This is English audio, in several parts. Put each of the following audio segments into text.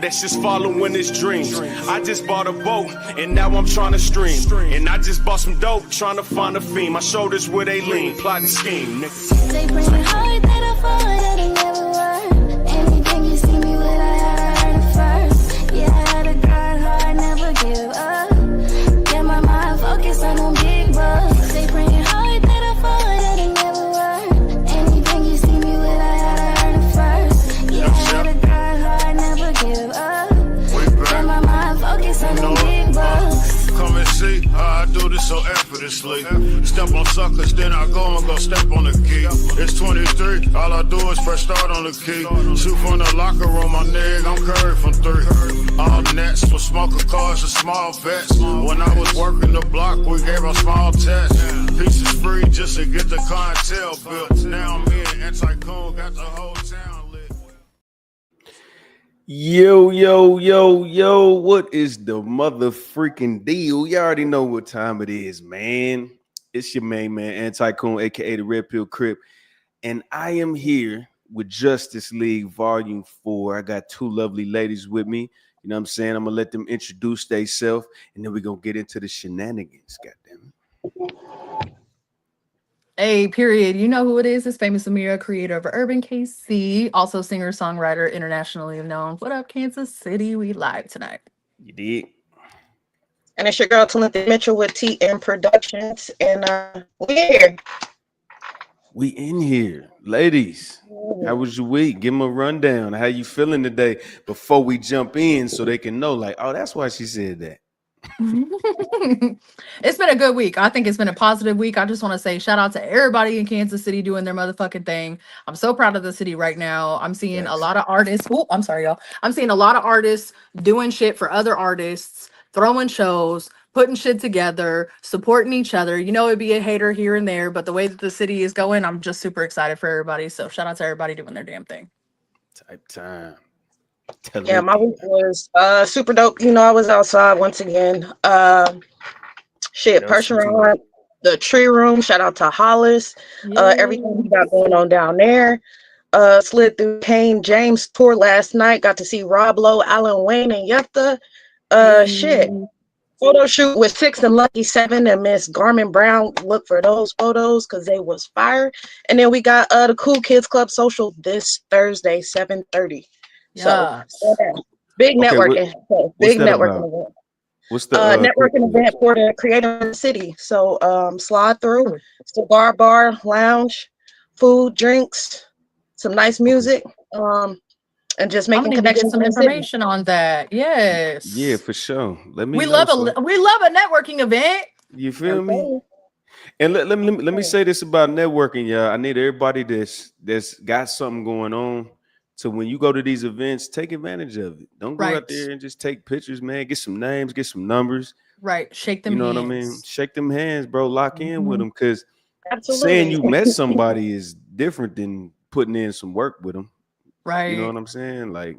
that's just following his dreams. I just bought a boat, and now I'm trying to stream. And I just bought some dope, trying to find a fiend. My shoulders where they lean, plotting scheme, nigga. They bring it hard, that I fall, that it never worked. Anything you see me with, I heard it first. Yeah, I had a grind hard, never give up. Get my mind focused on them big bucks. They bring it hard, that I fall, that it never worked. Anything you see me with, I heard it first. Yeah, I had a grind hard, never give up. Get my mind focused on them big bucks. Come and see how I do this so effortlessly. Step on suckers, then I go and go step on the key. It's 23, all I do is press start on the key. Shoot from the locker room, my nigga, I'm Curry from 3. All nets for smoking cars and small bets. When I was working the block, we gave a small test. Pieces free just to get the clientele built. Now me and Anti-Coon got the whole town lit. Yo, what is the mother freaking deal? You already know what time it is, man. It's your main man, Anti-Coon, aka the Red Pill Crip. And I am here with Justice League Volume 4. I got two lovely ladies with me. You know what I'm saying? I'm gonna let them introduce themselves, and then we're gonna get into the shenanigans, goddamn it. Hey, period. You know who it is. It's Famous Amira, creator of Urban KC, also singer, songwriter, internationally known. What up, Kansas City? We live tonight. You did. And it's your girl, Talentha Mitchell with TM Productions. And we're here. We in here. Ladies, how was your week? Give them a rundown. How you feeling today before we jump in so they can know, like, oh, that's why she said that. It's been a good week. I think it's been a positive week. I just want to say shout out to everybody in Kansas City doing their motherfucking thing. I'm so proud of the city right now. I'm seeing a lot of artists. Oh, I'm sorry, y'all. I'm seeing a lot of artists doing shit for other artists, throwing shows, putting shit together, supporting each other. You know, it'd be a hater here and there, but the way that the city is going, I'm just super excited for everybody. So shout out to everybody doing their damn thing. Type time. Yeah, my week was super dope. You know, I was outside once again. Pershing around the tree room. Shout out to Hollis. Everything we got going on down there. Slid through Kane James tour last night. Got to see Rob Lowe, Alan Wayne, and Yetta. Photo shoot with 6 and Lucky 7 and Miss Garmin Brown. Look for those photos because they was fire. And then we got the Cool Kids Club social this Thursday, 7:30. Yeah. So big networking. Big networking event. What's the networking event for the creator of the city? So slide through, cigar bar, lounge, food, drinks, some nice music, and just making connections. Some information on that. Yes. Yeah, for sure. We love a networking event. You feel me? And let me say this about networking, y'all. I need everybody that's got something going on. So when you go to these events, take advantage of it. Don't go out there and just take pictures, man. Get some names, get some numbers. Right. Shake them hands. You know what I mean? Shake them hands, bro. Lock in with them. Because saying you met somebody is different than putting in some work with them. Right. You know what I'm saying? Like,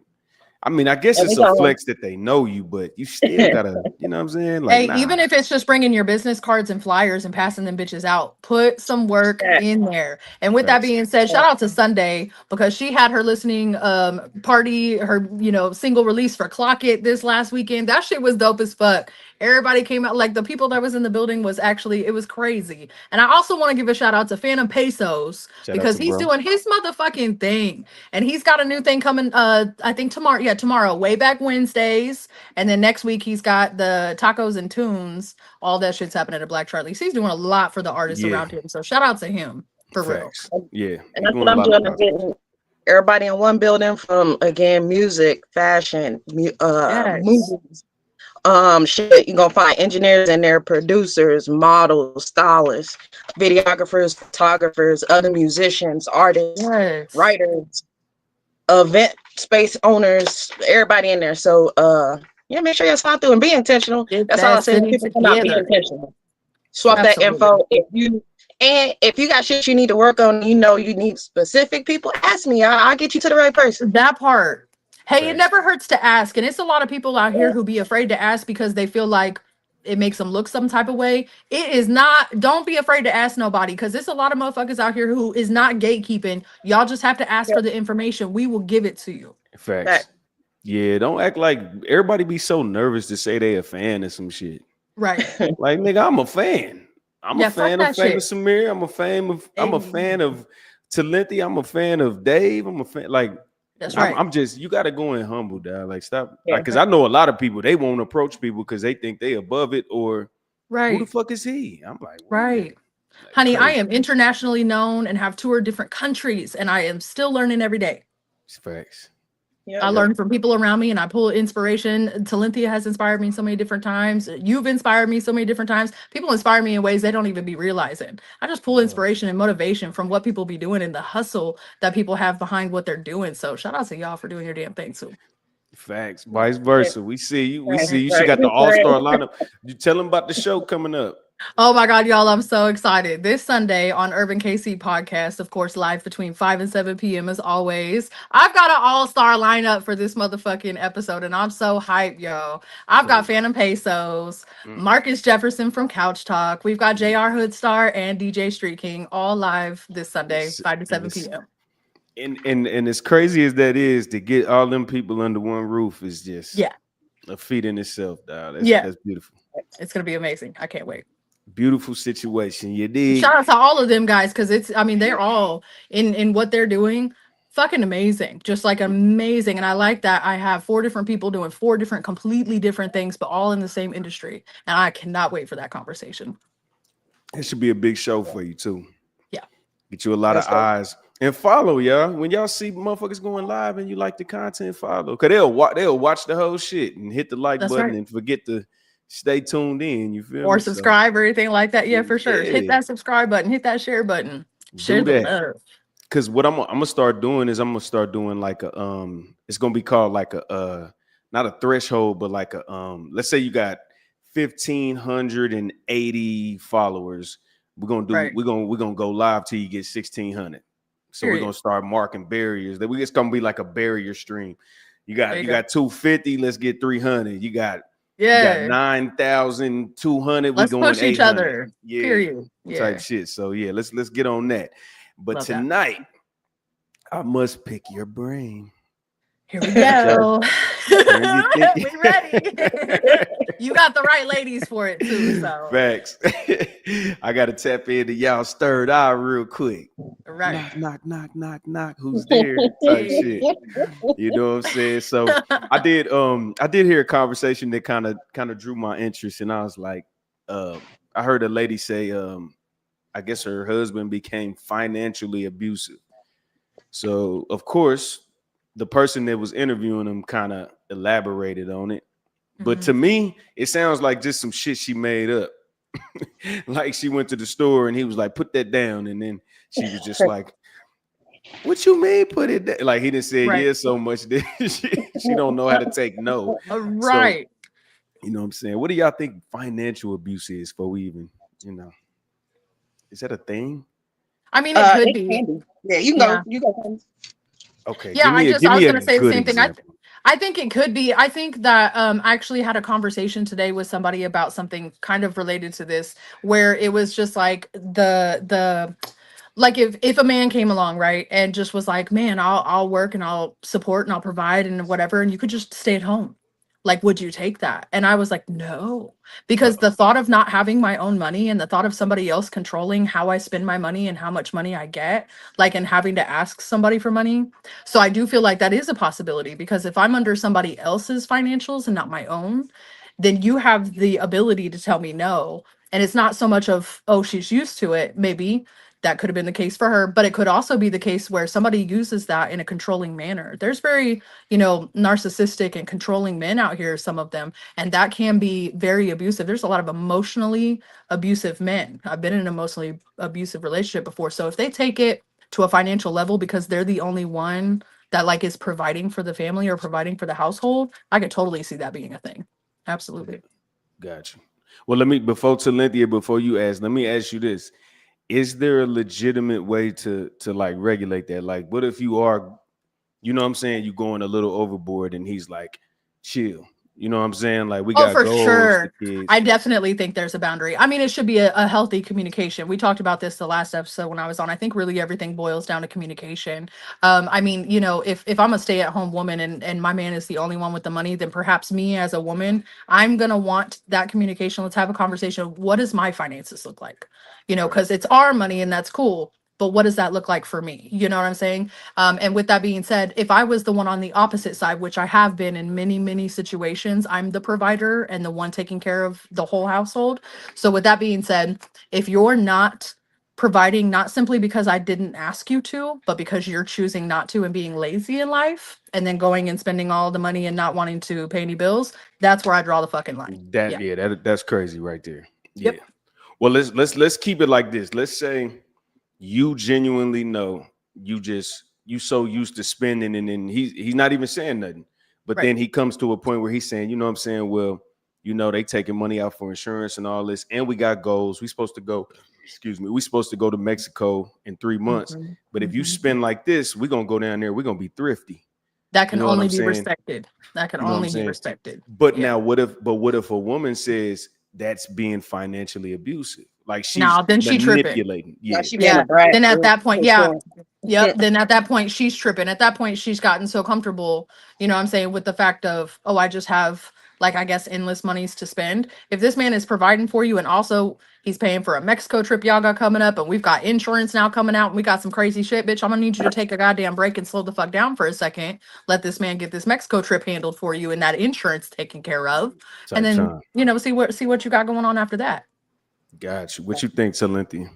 I mean, I guess it's a flex that they know you, but you still gotta, you know what I'm saying? Like, hey, even if it's just bringing your business cards and flyers and passing them bitches out, put some work in there. And with that being said, shout out to Sunday because she had her listening party, her single release for Clock It this last weekend. That shit was dope as fuck. Everybody came out, like the people that was in the building was actually, it was crazy. And I also want to give a shout out to Phantom Pesos because he's doing his motherfucking thing. And he's got a new thing coming, I think tomorrow, Way Back Wednesdays. And then next week, he's got the Tacos and Tunes. All that shit's happening at Black Charlie. So he's doing a lot for the artists around him. So shout out to him for real. Yeah. And that's what I'm doing. I'm getting everybody in one building from, again, music, fashion, movies. You're gonna find engineers in there, producers, models, stylists, videographers, photographers, other musicians, artists, writers, event space owners, everybody in there. So make sure you slide through and be intentional. That's all I say. People cannot be intentional. Swap that info. If you got shit you need to work on, you need specific people, ask me. I'll get you to the right person. That part. Hey, it never hurts to ask. And it's a lot of people out here who be afraid to ask because they feel like it makes them look some type of way. It is not. Don't be afraid to ask nobody because there's a lot of motherfuckers out here who is not gatekeeping. Y'all just have to ask for the information. We will give it to you. Facts. Yeah, don't act like everybody be so nervous to say they a fan of some shit. Right. Like, nigga, I'm a fan. I'm a Yeah, fuck fan of that shit. Famous Samir. I'm a fan of Talenti. I'm a fan of Dave. I'm a fan. Like, That's I'm, right. I'm just, you gotta go in humble, dog. Like, stop. Yeah. Like, cause I know a lot of people, they won't approach people because they think they above it, or who the Right. fuck is he? I'm like, wait a Right. minute. Like, Honey, I crazy. am internationally known and have toured different countries, and I am still learning every day. It's facts. Yeah. I learn from people around me and I pull inspiration. Talentia has inspired me so many different times. You've inspired me so many different times. People inspire me in ways they don't even be realizing. I just pull inspiration and motivation from what people be doing and the hustle that people have behind what they're doing. So shout out to y'all for doing your damn thing too. Facts. Vice versa. We see you. We Right, see you. She right. got the Right. all-star lineup. You tell them about the show coming up. Oh my God, y'all, I'm so excited. This Sunday on Urban KC podcast, of course, live between 5 and 7 p.m. as always. I've got an all-star lineup for this motherfucking episode, and I'm so hyped, yo. I've got Phantom Pesos, Marcus Jefferson from Couch Talk. We've got JR Hoodstar and DJ Street King all live this Sunday, 5 to 7 p.m. And as crazy as that is, to get all them people under one roof is just a feat in itself, dog. That's beautiful. It's going to be amazing. I can't wait. Beautiful situation. You did. Shout out to all of them guys, because they're all in what they're doing fucking amazing, just like amazing. And I like that I have 4 different people doing 4 different completely different things, but all in the same industry, and I cannot wait for that conversation. It should be a big show for you too. Yeah, get you a lot of eyes and follow, y'all. When y'all see motherfuckers going live and you like the content, follow, because they'll watch the whole shit and hit the like button and forget to stay tuned in. You feel or me? subscribe or anything like that. Yeah, for sure. Hit that subscribe button, hit that share button. Share the love. Because what I'm gonna start doing is I'm gonna start doing like a it's gonna be called like a not a threshold, but like a let's say you got 1,580 followers. We're gonna go live till you get 1,600. So we're gonna start marking barriers. That it's gonna be like a barrier stream. You got 250, let's get 300. You got 9,200. Let's going push each 800. other. Yeah, period. Type shit. So yeah, let's get on that. But Love tonight, I must pick your brain. Here we go. We ready. You got the right ladies for it too. So facts. I gotta tap into y'all's third eye real quick. Right. Knock, knock, knock, knock. Who's there? Type shit. You know what I'm saying? So I did hear a conversation that kind of drew my interest, and I was like, I heard a lady say, I guess her husband became financially abusive. So of course, the person that was interviewing him kind of elaborated on it. But to me, it sounds like just some shit she made up. Like she went to the store and he was like, put that down. And then she was just like, what you mean put it down? Like he didn't say yeah so much that she don't know how to take no. Right. So, you know what I'm saying? What do y'all think financial abuse is before we even, is that a thing? I mean, it could be. Yeah, you can go. You go. Okay. Yeah, I was going to say the same thing. I think it could be. I think that I actually had a conversation today with somebody about something kind of related to this, where it was just like like if a man came along, right, and just was like, man, I'll work and I'll support and I'll provide and whatever, and you could just stay at home. Like, would you take that? And I was like, no, because the thought of not having my own money and the thought of somebody else controlling how I spend my money and how much money I get, like, and having to ask somebody for money. So I do feel like that is a possibility, because if I'm under somebody else's financials and not my own, then you have the ability to tell me no. And it's not so much of, oh, she's used to it. Maybe that could have been the case for her, but it could also be the case where somebody uses that in a controlling manner. There's very, narcissistic and controlling men out here, some of them, and that can be very abusive. There's a lot of emotionally abusive men. I've been in an emotionally abusive relationship before. So if they take it to a financial level because they're the only one that like is providing for the family or providing for the household, I could totally see that being a thing. Absolutely. Gotcha. Well, before you ask, let me ask you this. Is there a legitimate way to like regulate that? Like, what if you are, you know what I'm saying, you going a little overboard and he's like, chill. You know what I'm saying? Like we Oh, got for goals, the sure. kids. I definitely think there's a boundary. I mean, it should be a healthy communication. We talked about this the last episode when I was on. I think really everything boils down to communication. I mean, you know, if I'm a stay-at-home woman and my man is the only one with the money, then perhaps me as a woman, I'm gonna want that communication. Let's have a conversation. What does my finances look like? You know, because it's our money and that's cool. But what does that look like for me? You know what I'm saying? And with that being said, if I was the one on the opposite side, which I have been in many, many situations, I'm the provider and the one taking care of the whole household. So with that being said, if you're not providing, not simply because I didn't ask you to, but because you're choosing not to and being lazy in life and then going and spending all the money and not wanting to pay any bills, that's where I draw the fucking line. That that's crazy right there. Yeah. Yep. Well, let's keep it like this. Let's say you genuinely know you so used to spending, and then he's not even saying nothing. But Right. then he comes to a point where he's saying, you know what I'm saying? Well, you know, they taking money out for insurance and all this, and we got goals. We supposed to go, we supposed to go to Mexico in 3 months. Mhm. But if you Mhm. spend like this, we're gonna go down there, we're gonna be thrifty. That You can know what only I'm be saying? respected. That can You know what I'm only be saying? respected. But Yeah. now what if a woman says that's being financially abusive? Like she's Now, then she tripping. manipulating. Yeah, Yeah. she being a Yeah. brat. Then at that point, yeah. For Yep. Then at that point, she's tripping. At that point, she's gotten so comfortable, you know what I'm saying, with the fact of, oh, I just have, like, I guess, endless monies to spend. If this man is providing for you and also he's paying for a Mexico trip y'all got coming up and we've got insurance now coming out and we got some crazy shit, bitch, I'm gonna need you to take a goddamn break and slow the fuck down for a second. Let this man get this Mexico trip handled for you and that insurance taken care of. And Type then, time. you know, see what you got going on after that. Got you. What you think, Cynthia?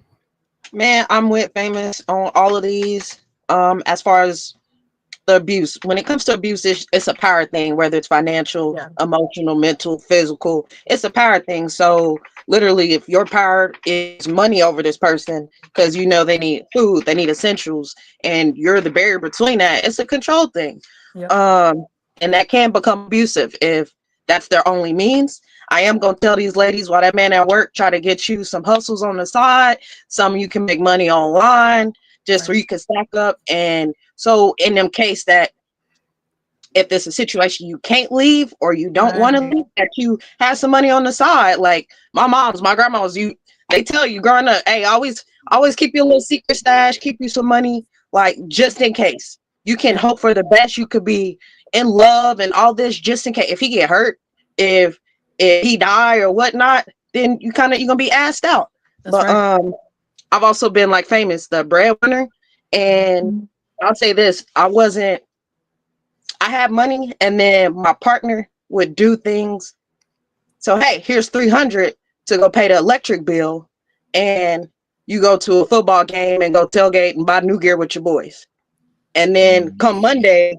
Man, I'm with Famous on all of these. As far as the abuse, when it comes to abuse, it's a power thing, whether it's financial, Yeah. emotional, mental, physical. It's a power thing. So literally, if your power is money over this person, because you know they need food, they need essentials, and you're the barrier between that, it's a control thing. Yep. And that can become abusive if that's their only means. I am gonna tell these ladies while that man at work try to get you some hustles on the side, some you can make money online, just where you can stack up. And so in them case that if it's a situation you can't leave or you don't want to Right. leave, that you have some money on the side. Like my grandma's, they tell you growing up, hey, always keep your little secret stash, keep you some money, like just in case. You can hope for the best. You could be in love and all this just in case. If he get hurt, if he die or whatnot, then you're gonna be asked out. That's But right. I've also been like Famous, the breadwinner, and I'll say this: I had money, and then my partner would do things. So hey, here's 300 to go pay the electric bill, and you go to a football game and go tailgate and buy new gear with your boys. And then come Monday,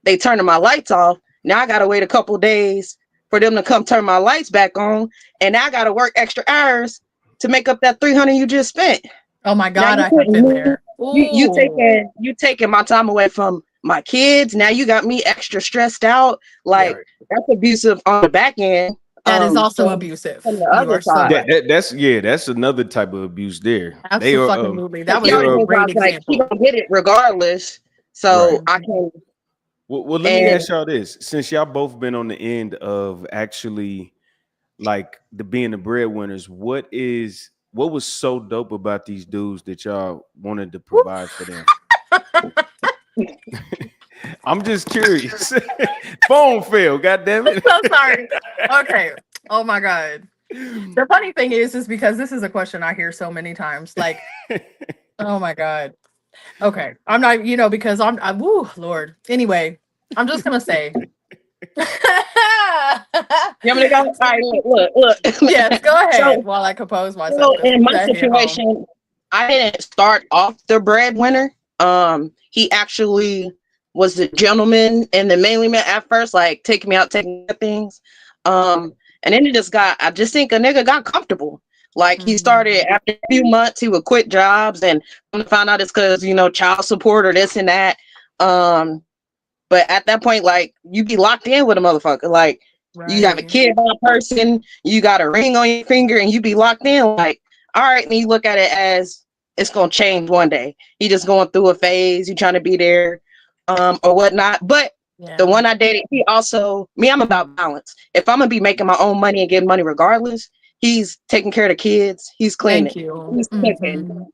they turning my lights off. Now I gotta wait a couple days for them to come turn my lights back on, and now I gotta work extra hours to make up that 300 you just spent. Oh my God, Now I have been there. you taking my time away from my kids. Now you got me extra stressed out. Like that's abusive on the back end. That is also from abusive. the You other are so side. right. That's another type of abuse there. They are Absolutely. That was He a already knows I great was like, he example. gonna get it regardless. So I can. Well, let me ask y'all this: since y'all both been on the end of actually like being the breadwinners, what was so dope about these dudes that y'all wanted to provide for them? I'm just curious. Phone fail, god damn it. So sorry. Okay. Oh my God. The funny thing is because this is a question I hear so many times. Like, oh my God. Okay. I'm not, because woo, Lord. Anyway, I'm just gonna say. You want me to go? All right, look. Yes, go ahead So, while I compose myself. in my situation, I didn't start off the breadwinner. He actually was the gentleman and the manly man at first, like taking me out, taking things. And then I just think a nigga got comfortable. Like he started after a few months, he would quit jobs and found out it's because, child support or this and that. But at that point, like you be locked in with a motherfucker. Like you have a kid by a person, you got a ring on your finger, and you be locked in. Like, all right, and you look at it as it's gonna change one day. You just going through a phase, you trying to be there, or whatnot. But The one I dated, he also, I'm about balance. If I'm gonna be making my own money and getting money regardless, he's taking care of the kids, he's cleaning, Thank you. he's cooking,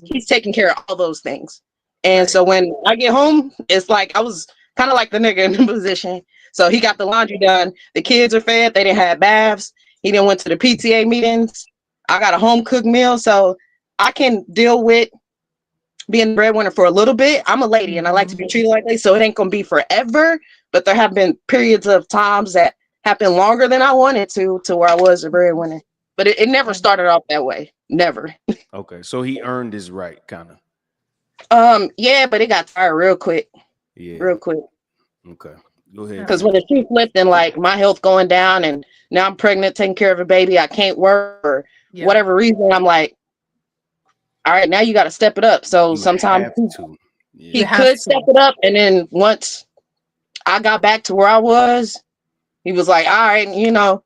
he's taking care of all those things. And Right. so when I get home, it's like I was kind of like the nigga in the position. So he got the laundry done, the kids are fed, they didn't have baths, he didn't went to the PTA meetings. I got a home cooked meal, so I can deal with being the breadwinner for a little bit. I'm a lady and I like to be treated like this, so it ain't gonna be forever. But there have been periods of times that happened longer than I wanted to where I was a breadwinner. But it never started off that way. Never. Okay, so he earned his right, kind of. Yeah, but it got tired real quick. Yeah. Real quick. Okay. Go ahead. Because when the shoe flipped and like my health going down and now I'm pregnant, taking care of a baby, I can't work or whatever reason, I'm like, all right, now you got to step it up. So You sometimes he have could step it up. And then once I got back to where I was, he was like, all right,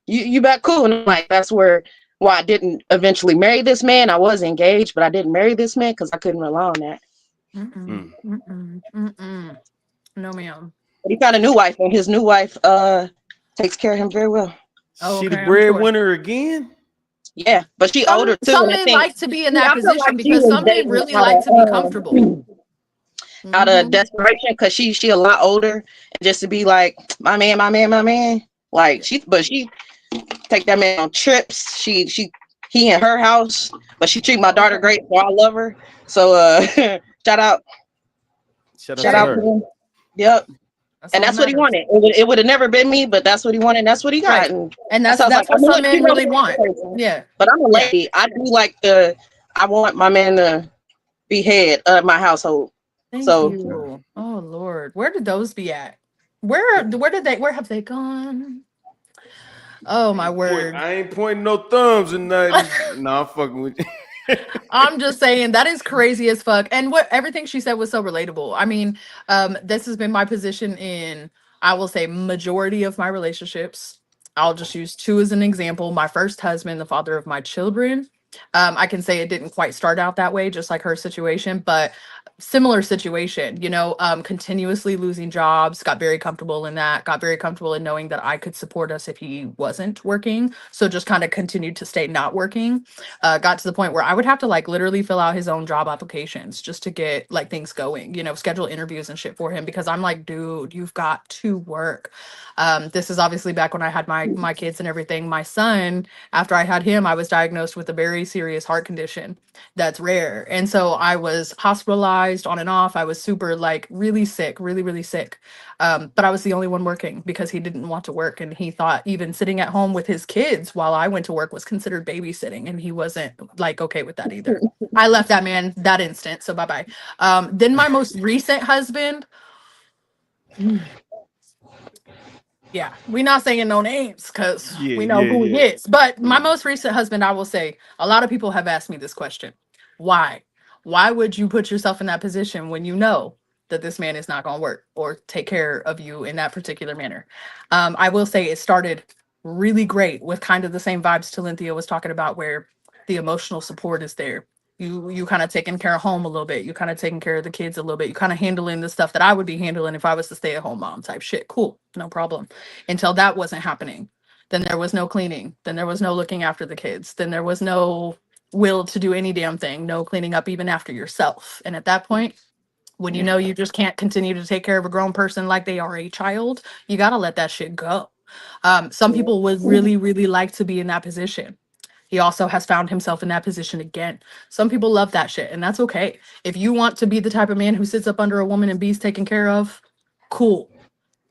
you back cool. And I'm like, that's why I didn't eventually marry this man. I was engaged, but I didn't marry this man because I couldn't rely on that. No, ma'am. But he got a new wife, and his new wife takes care of him very well. She the breadwinner again? Yeah, but she older too. Some men like to be in that position because some men really like to be comfortable. Out of desperation, because she a lot older, and just to be like my man. Like she take that man on trips. He in her house, but she treat my daughter great, so I love her. So shout out to him. Yep. That's what he wanted. It would have never been me, but that's what he wanted. And that's what he got. Right. And that's what some men really want. Yeah. But I'm a lady. I do like I want my man to be head of my household. Thank you. Oh Lord, where did those be at? Where have they gone? Oh my word! I ain't pointing no thumbs and nothing. No, I'm fucking with you. I'm just saying that is crazy as fuck. And everything she said was so relatable. I mean, this has been my position in, I will say, majority of my relationships. I'll just use two as an example. My first husband, the father of my children. I can say it didn't quite start out that way, just like her situation, but similar situation, continuously losing jobs, got very comfortable in that, got very comfortable in knowing that I could support us if he wasn't working. So just kind of continued to stay not working. Got to the point where I would have to like literally fill out his own job applications just to get like things going, schedule interviews and shit for him because I'm like, dude, you've got to work. This is obviously back when I had my kids and everything. My son, after I had him, I was diagnosed with a very serious heart condition that's rare. And so I was hospitalized on and off. I was super like really sick, really, really sick. But I was the only one working because he didn't want to work. And he thought even sitting at home with his kids while I went to work was considered babysitting. And he wasn't like, okay with that either. I left that man that instant. So bye-bye. Then my most recent husband, yeah, we're not saying no names because we know who he is. But my most recent husband, I will say, a lot of people have asked me this question. Why? Why would you put yourself in that position when you know that this man is not going to work or take care of you in that particular manner? I will say it started really great with kind of the same vibes Talenthia was talking about, where the emotional support is there. You kind of taking care of home a little bit. You kind of taking care of the kids a little bit. You kind of handling the stuff that I would be handling if I was the stay-at-home mom type shit. Cool, no problem. Until that wasn't happening. Then there was no cleaning. Then there was no looking after the kids. Then there was no will to do any damn thing. No cleaning up even after yourself. And at that point, when you know you just can't continue to take care of a grown person like they are a child, you got to let that shit go. Some people would really, really like to be in that position. He also has found himself in that position again. Some people love that shit, and that's okay. If you want to be the type of man who sits up under a woman and be's taken care of, cool.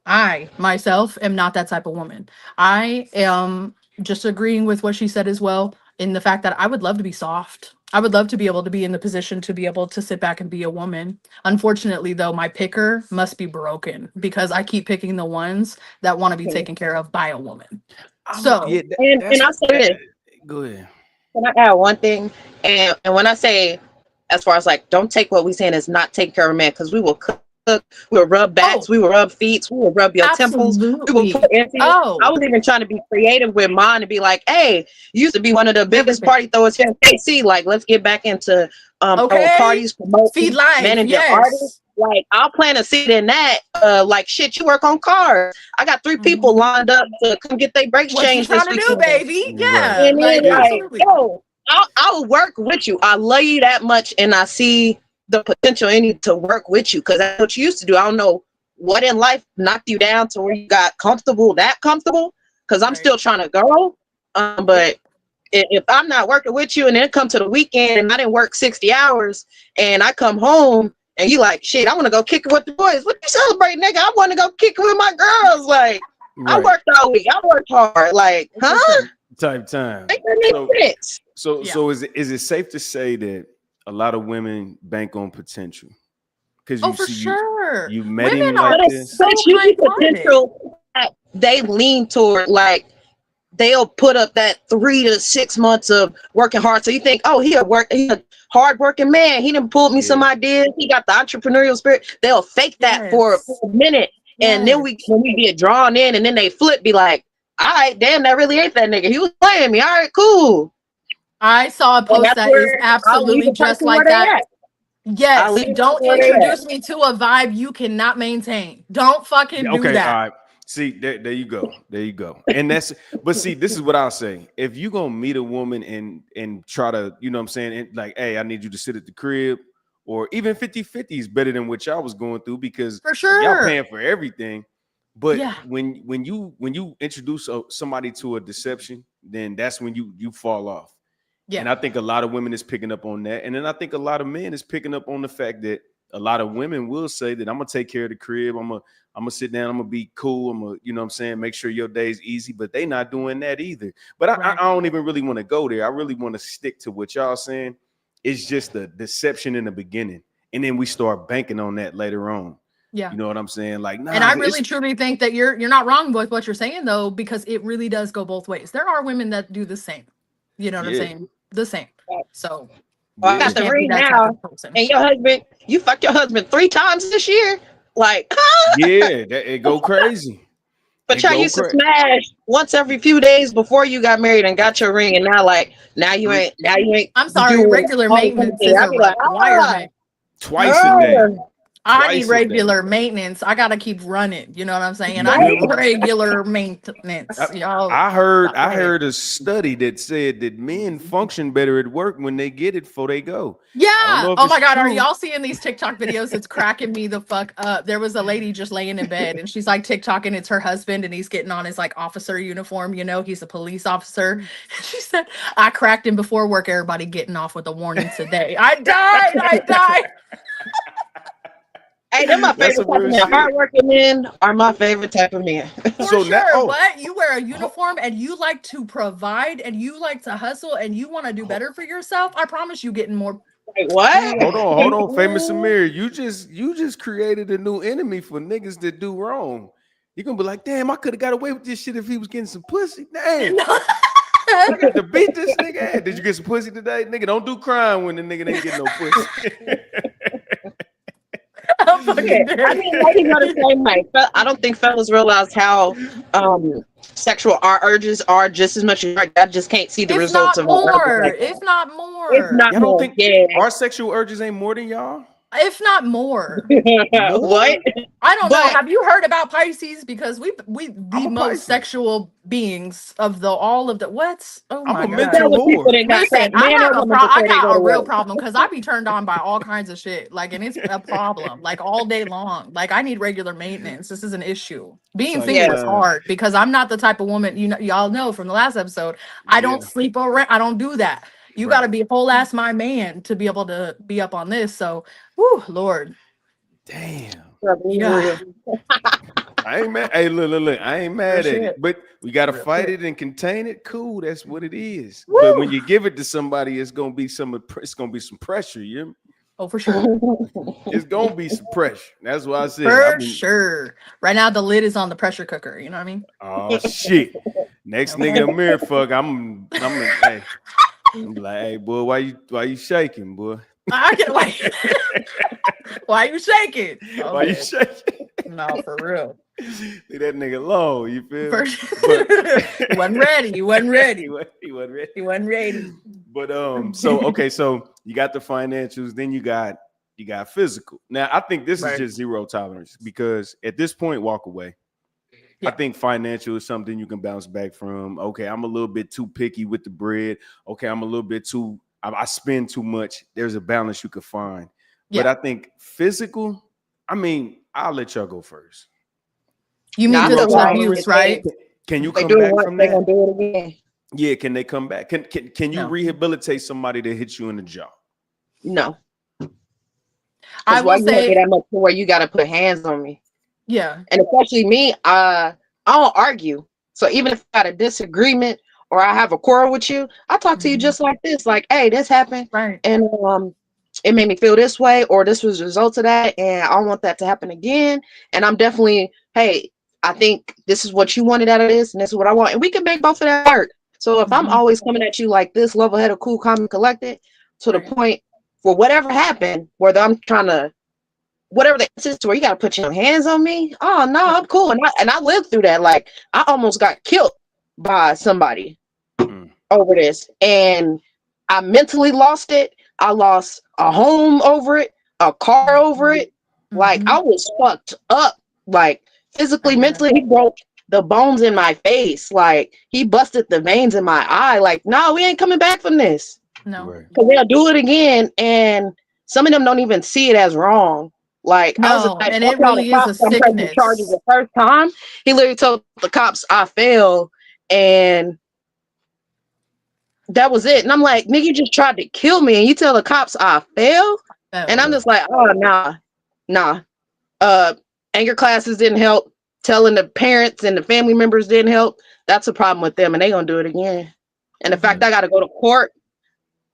I, myself, am not that type of woman. I am just agreeing with what she said as well, in the fact that I would love to be soft. I would love to be able to be in the position to be able to sit back and be a woman. Unfortunately, though, my picker must be broken because I keep picking the ones that want to be taken care of by a woman. So, and I say this. Go ahead. Can I add one thing? And when I say, as far as like, don't take what we saying as not take care of a man, because we will cook, we will rub backs, we will rub feet, we will rub your temples, we will put empty. I was even trying to be creative with mine and be like, hey, you used to be one of the biggest party throwers here in KC. Like, let's get back into parties, promote, feed live, manage your artists. Like, I'll plant a seed in that. Like, shit, you work on cars. I got 3 people lined up to come get their brakes What you changed trying this to do, weekend. baby? Yeah, And then, like like, absolutely. yo, I'll work with you. I love you that much, and I see the potential in you to work with you, because that's what you used to do. I don't know what in life knocked you down to where you got that comfortable, because I'm still trying to grow. But if I'm not working with you, and then come to the weekend and I didn't work 60 hours and I come home and you like, shit, I want to go kick it with the boys. What you celebrate, nigga? I want to go kick it with my girls. Like, I worked all week. I worked hard. Like, huh? Type time. Make that make sense. So is it safe to say that a lot of women bank on potential? Because you for see, sure. you met Women him are like It's this. so usually high-minded. potential that they lean toward. Like, they'll put up that 3 to 6 months of working hard. So you think, oh, he a hard-working man. He done pulled me some ideas. He got the entrepreneurial spirit. They'll fake that for a minute. And then when we get drawn in, and then they flip, be like, all right, damn, that really ain't that nigga. He was playing me. All right, cool. I saw a post that is absolutely just like that. Yes, don't introduce me to a vibe you cannot maintain. Don't fucking do that. All right. See, there you go. There you go. And but see, this is what I'll say. If you gonna meet a woman and try to, you know what I'm saying, and like, hey, I need you to sit at the crib, or even 50-50 is better than what y'all was going through, because for sure y'all paying for everything. But when you introduce somebody to a deception, then that's when you fall off. Yeah. And I think a lot of women is picking up on that. And then I think a lot of men is picking up on the fact that a lot of women will say that I'm gonna take care of the crib. I'm gonna sit down. I'm gonna be cool. I'm gonna, you know what I'm saying, make sure your day's easy. But they not doing that either. But I don't even really want to go there. I really want to stick to what y'all saying. It's just the deception in the beginning, and then we start banking on that later on. Yeah, you know what I'm saying? Like, nah, and I really truly think that you're not wrong with what you're saying, though, because it really does go both ways. There are women that do the same. You know what I'm saying? The same. So I got the ring now, and your husband, you fucked your husband 3 times this year. Like, yeah, it go crazy. But y'all used to smash once every few days before you got married and got your ring, and now you ain't. I'm sorry, regular maintenance is a requirement. Twice a day. I need regular maintenance. I gotta keep running. You know what I'm saying? I need regular maintenance. I heard a study that said that men function better at work when they get it before they go. Yeah. Oh my God. Are y'all seeing these TikTok videos? It's cracking me the fuck up. There was a lady just laying in bed, and she's like TikToking. It's her husband, and he's getting on his like officer uniform. You know, he's a police officer. And she said, "I cracked him before work. Everybody getting off with a warning today. I died." Hey, they're my favorite type of men. Hardworking men are my favorite type of men. For sure. What? You wear a uniform and you like to provide and you like to hustle and you want to do better for yourself. I promise you getting more. Wait, what? Hold on, famous Amir. You just created a new enemy for niggas that do wrong. You're gonna be like, damn, I could have got away with this shit if he was getting some pussy. Damn. I got to beat this nigga. Did you get some pussy today? Nigga, don't do crime when the nigga ain't getting no pussy. I mean, ladies are the same way. I don't think fellas realize how sexual our urges are just as much as I just can't see the results of more. If not more. Y'all don't think our sexual urges ain't more than y'all? If not more. What? I don't know. Have you heard about Pisces? Because we the most sexual beings of all of the what's oh my God. Listen, I got a real problem because I be turned on by all kinds of shit. Like, and it's a problem, like all day long. Like, I need regular maintenance. This is an issue. Being single is hard because I'm not the type of woman, y'all know from the last episode. I don't sleep around. I don't do that. You got to be a whole ass my man to be able to be up on this. So, whoo, Lord. Damn. Yeah. I ain't mad. Hey, look. I ain't mad at it. But we got to fight it and contain it. Cool. That's what it is. Woo. But when you give it to somebody, it's going to be some pressure. You know? Oh, for sure. It's going to be some pressure. That's what I said. For sure. Right now, the lid is on the pressure cooker. You know what I mean? Oh, shit. Next nigga mirror fuck. I'm like, hey, boy, why you shaking, boy? I get wait. Why you shaking? Okay. Why you shaking? No, for real. Leave that nigga low. You feel? He wasn't ready. He wasn't ready. He wasn't ready. He wasn't ready. But so you got the financials, then you got you got physical. Now, I think this is just zero tolerance because at this point, walk away. I think financial is something you can bounce back from. Okay, I'm a little bit too picky with the bread. Okay, I'm a little bit too, I spend too much. There's a balance you could find. But I think physical, I mean, I'll let y'all go first. You mean physical abuse, right? Can you come back from that? They're gonna do it again. Yeah, can they come back? Can you rehabilitate somebody that hit you in the jaw? No. I will say that much to where you got to put hands on me. Yeah. And especially me, I don't argue. So even if I got a disagreement or I have a quarrel with you, I talk to you just like this, like, hey, this happened. Right. And it made me feel this way, or this was a result of that, and I don't want that to happen again. And I'm definitely, hey, I think this is what you wanted out of this, and this is what I want. And we can make both of that work. So if I'm always coming at you like this, level-headed, cool, calm, and collected, to the point for whatever happened, whether I'm trying to, whatever the instance where you got to put your hands on me, oh no, I'm cool. And I lived through that. Like, I almost got killed by somebody over this, and I mentally lost it. I lost a home over it, a car over it. Like, I was fucked up, like physically, mentally. He broke the bones in my face. Like, he busted the veins in my eye. Like, no, we ain't coming back from this. No. Because they'll do it again, and some of them don't even see it as wrong. Like, I was like, and it really is a sickness. Charges the first time, he literally told the cops I failed, and that was it. And I'm like, nigga, you just tried to kill me, and you tell the cops I failed? And I'm just like, oh, nah. Anger classes didn't help. Telling the parents and the family members didn't help. That's a problem with them, and they gonna do it again. And the fact I got to go to court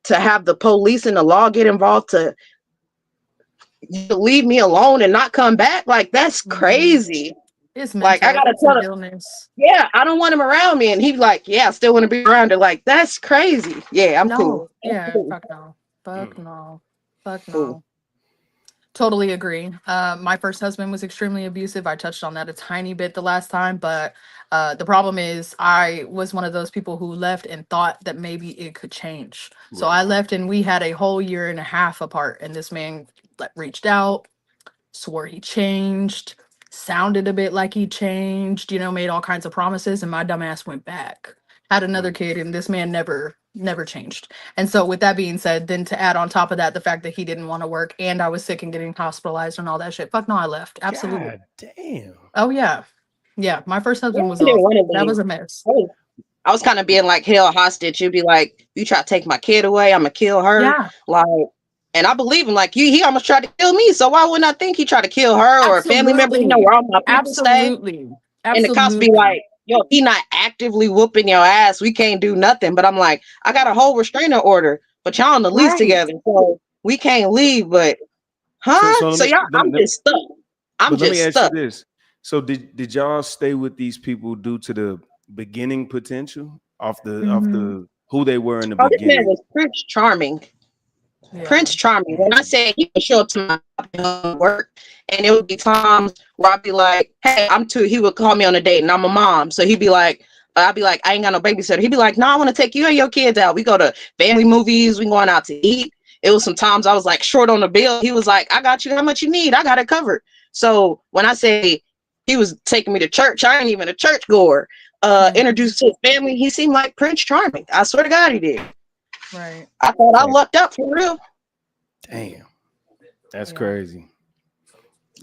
to have the police and the law get involved to leave me alone and not come back, like, that's crazy. It's like, I gotta tell him, I don't want him around me, and he's like, I still want to be around her. Like, that's crazy. I'm cool. Fuck no. Totally agree. My first husband was extremely abusive. I touched on that a tiny bit the last time, but the problem is I was one of those people who left and thought that maybe it could change. So I left, and we had a whole year and a half apart, and this man reached out, swore he changed, sounded a bit like he changed, made all kinds of promises, and my dumb ass went back, had another kid, and this man never changed. And so with that being said, then to add on top of that the fact that he didn't want to work, and I was sick and getting hospitalized and all that shit, fuck no, I left. Absolutely. God damn. Oh yeah, my first husband was awful. That was a mess. I was kind of being like held hostage. You'd be like, you try to take my kid away, I'm gonna kill her. Like, and I believe him. Like, he almost tried to kill me, so why wouldn't I think he tried to kill her or a family member? Where all my people stay. And the cops be like, yo, he not actively whooping your ass, we can't do nothing. But I'm like, I got a whole restrainer order, but y'all on the lease together, so we can't leave. But so y'all, I'm just stuck. I'm just stuck. Let me ask you this: so did y'all stay with these people due to the beginning potential of the who they were in the beginning? This man was Prince Charming. Prince Charming. When I say he would show up to my work, and it would be times where I'd be like, hey, he would call me on a date, and I'm a mom. So he'd be like, I'd be like, I ain't got no babysitter. He'd be like, no, I want to take you and your kids out. We go to family movies. We going out to eat. It was sometimes I was like short on the bill. He was like, I got you. How much you need? I got it covered. So when I say he was taking me to church, I ain't even a church goer. Introduced to his family. He seemed like Prince Charming. I swear to God, he did. Right. I thought I lucked up for real. Damn. That's crazy.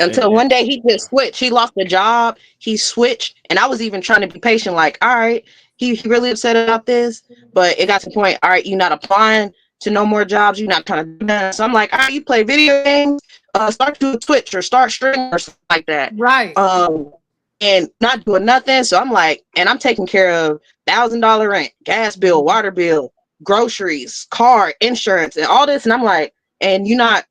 Until one day he just switched. He lost the job. He switched. And I was even trying to be patient. Like, all right, he really upset about this. But it got to the point, all right, you're not applying to no more jobs. You're not trying to do that. So I'm like, all right, you play video games. Start doing Twitch or start streaming or something like that. Right. And not doing nothing. So I'm like, and I'm taking care of $1,000 rent, gas bill, water bill, groceries, car, insurance, and all this. And I'm like, and you can't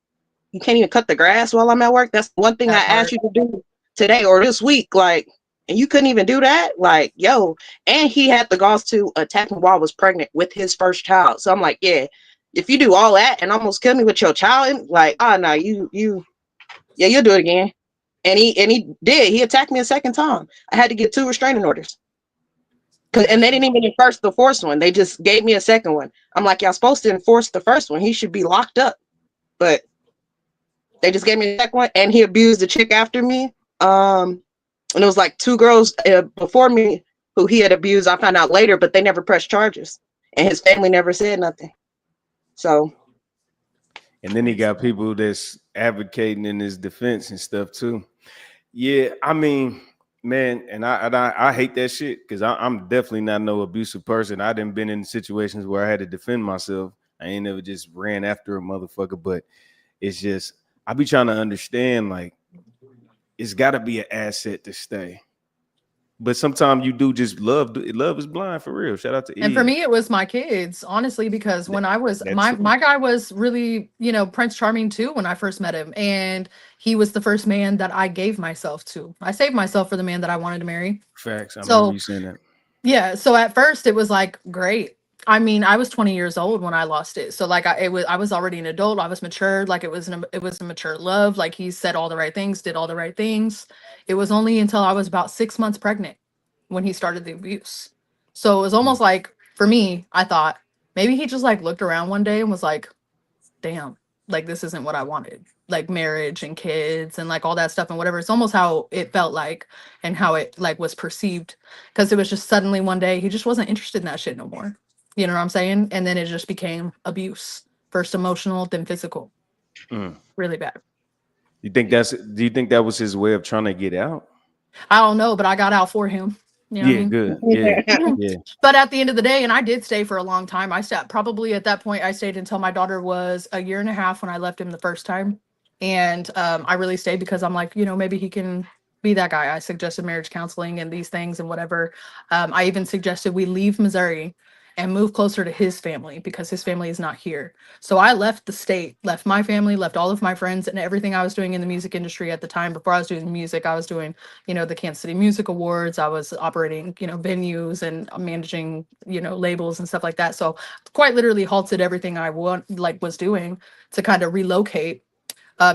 even cut the grass while I'm at work. That's one thing I asked you to do today or this week. Like, and you couldn't even do that. Like, yo, and he had the balls to attack me while I was pregnant with his first child. So I'm like, yeah, if you do all that and almost kill me with your child, like, oh no, you'll do it again. And he did. He attacked me a second time. I had to get 2 restraining orders. And they didn't even enforce the first one. They just gave me a second one. I'm like, y'all supposed to enforce the first one. He should be locked up. But They just gave me a second one, and he abused the chick after me. And it was like 2 girls before me who he had abused. I found out later, but they never pressed charges, and his family never said nothing. So, and then he got people that's advocating in his defense and stuff too. Yeah, I mean, man, and I hate that shit because I'm definitely not no abusive person. I done been in situations where I had to defend myself. I ain't never just ran after a motherfucker, but it's just I be trying to understand, like, it's got to be an asset to stay. But sometimes you do just love is blind for real. Shout out to And for Eve. me, it was my kids, honestly, because when I was my guy was really, you know, Prince Charming too when I first met him. And he was the first man that I gave myself to. I saved myself for the man that I wanted to marry. Facts. I So remember you saying that. yeah, so at first it was like great. I mean, I was 20 years old when I lost it. So like I was already an adult. I was matured. Like it was a mature love. Like he said all the right things, did all the right things. It was only until I was about 6 months pregnant when he started the abuse. So it was almost like for me, I thought maybe he just like looked around one day and was like, damn, like this isn't what I wanted. Like marriage and kids and like all that stuff and whatever. It's almost how it felt like and how it like was perceived. Because it was just suddenly one day he just wasn't interested in that shit no more. You know what I'm saying? And then it just became abuse. First emotional, then physical. Really bad. Do you think that was his way of trying to get out? I don't know, but I got out for him. You know what I mean? Good. Yeah. Yeah. But at the end of the day, and I did stay for a long time. I stayed probably at that point. I stayed until my daughter was a year and a half when I left him the first time, and I really stayed because I'm like, you know, maybe he can be that guy. I suggested marriage counseling and these things and whatever. I even suggested we leave Missouri and move closer to his family because his family is not here. So I left the state, left my family, left all of my friends and everything I was doing in the music industry at the time. Before I was doing music, I was doing, you know, the Kansas City Music Awards. I was operating, you know, venues and managing, you know, labels and stuff like that. So quite literally halted everything I was doing to kind of relocate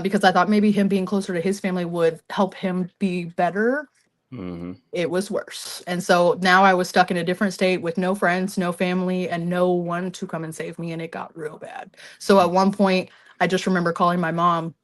because I thought maybe him being closer to his family would help him be better. It was worse. And so now I was stuck in a different state with no friends, no family, and no one to come and save me. And it got real bad. So at one point, I just remember calling my mom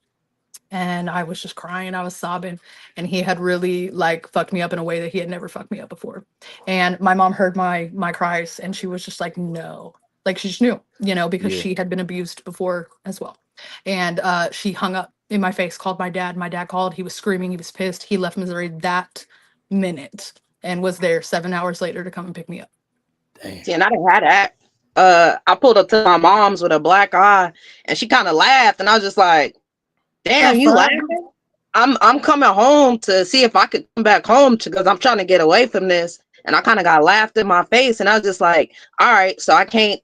and I was just crying. I was sobbing. And he had really like fucked me up in a way that he had never fucked me up before. And my mom heard my cries and she was just like, no. Like she just knew, you know, because she had been abused before as well. And she hung up in my face, called my dad. My dad called. He was screaming. He was pissed. He left Missouri that minute and was there 7 hours later to come and pick me up. Damn. See, and I didn't have that. I pulled up to my mom's with a black eye and she kind of laughed and I was just like, damn, you laughing? I'm coming home to see if I could come back home because I'm trying to get away from this. And I kind of got laughed in my face and I was just like, all right, so I can't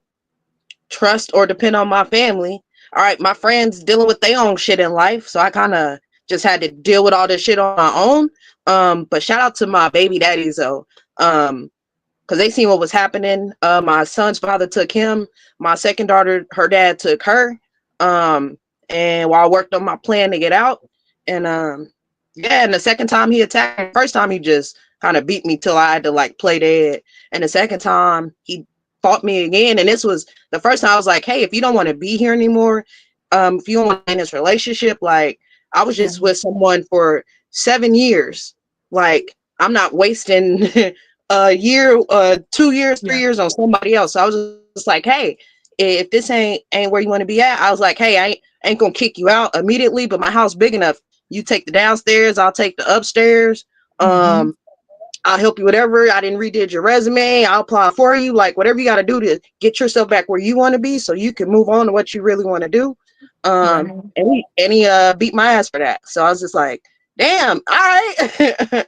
trust or depend on my family. All right, my friends dealing with their own shit in life. So I kind of just had to deal with all this shit on my own. But shout out to my baby daddies though. Because they seen what was happening. My son's father took him. My second daughter, her dad took her. And while I worked on my plan to get out. And and the second time he attacked me, first time he just kind of beat me till I had to like play dead. And the second time he fought me again. And this was the first time I was like, hey, if you don't want to be here anymore, if you don't want to end this relationship, like I was just with someone for 7 years. Like I'm not wasting a year, 2 years, 3 years on somebody else. So I was just like, hey, if this ain't where you want to be at, I was like, hey, I ain't gonna kick you out immediately, but my house big enough. You take the downstairs, I'll take the upstairs. I'll help you whatever. I didn't redid your resume. I'll apply for you. Like whatever you got to do to get yourself back where you want to be so you can move on to what you really want to do. And he beat my ass for that. So I was just like, damn, all right.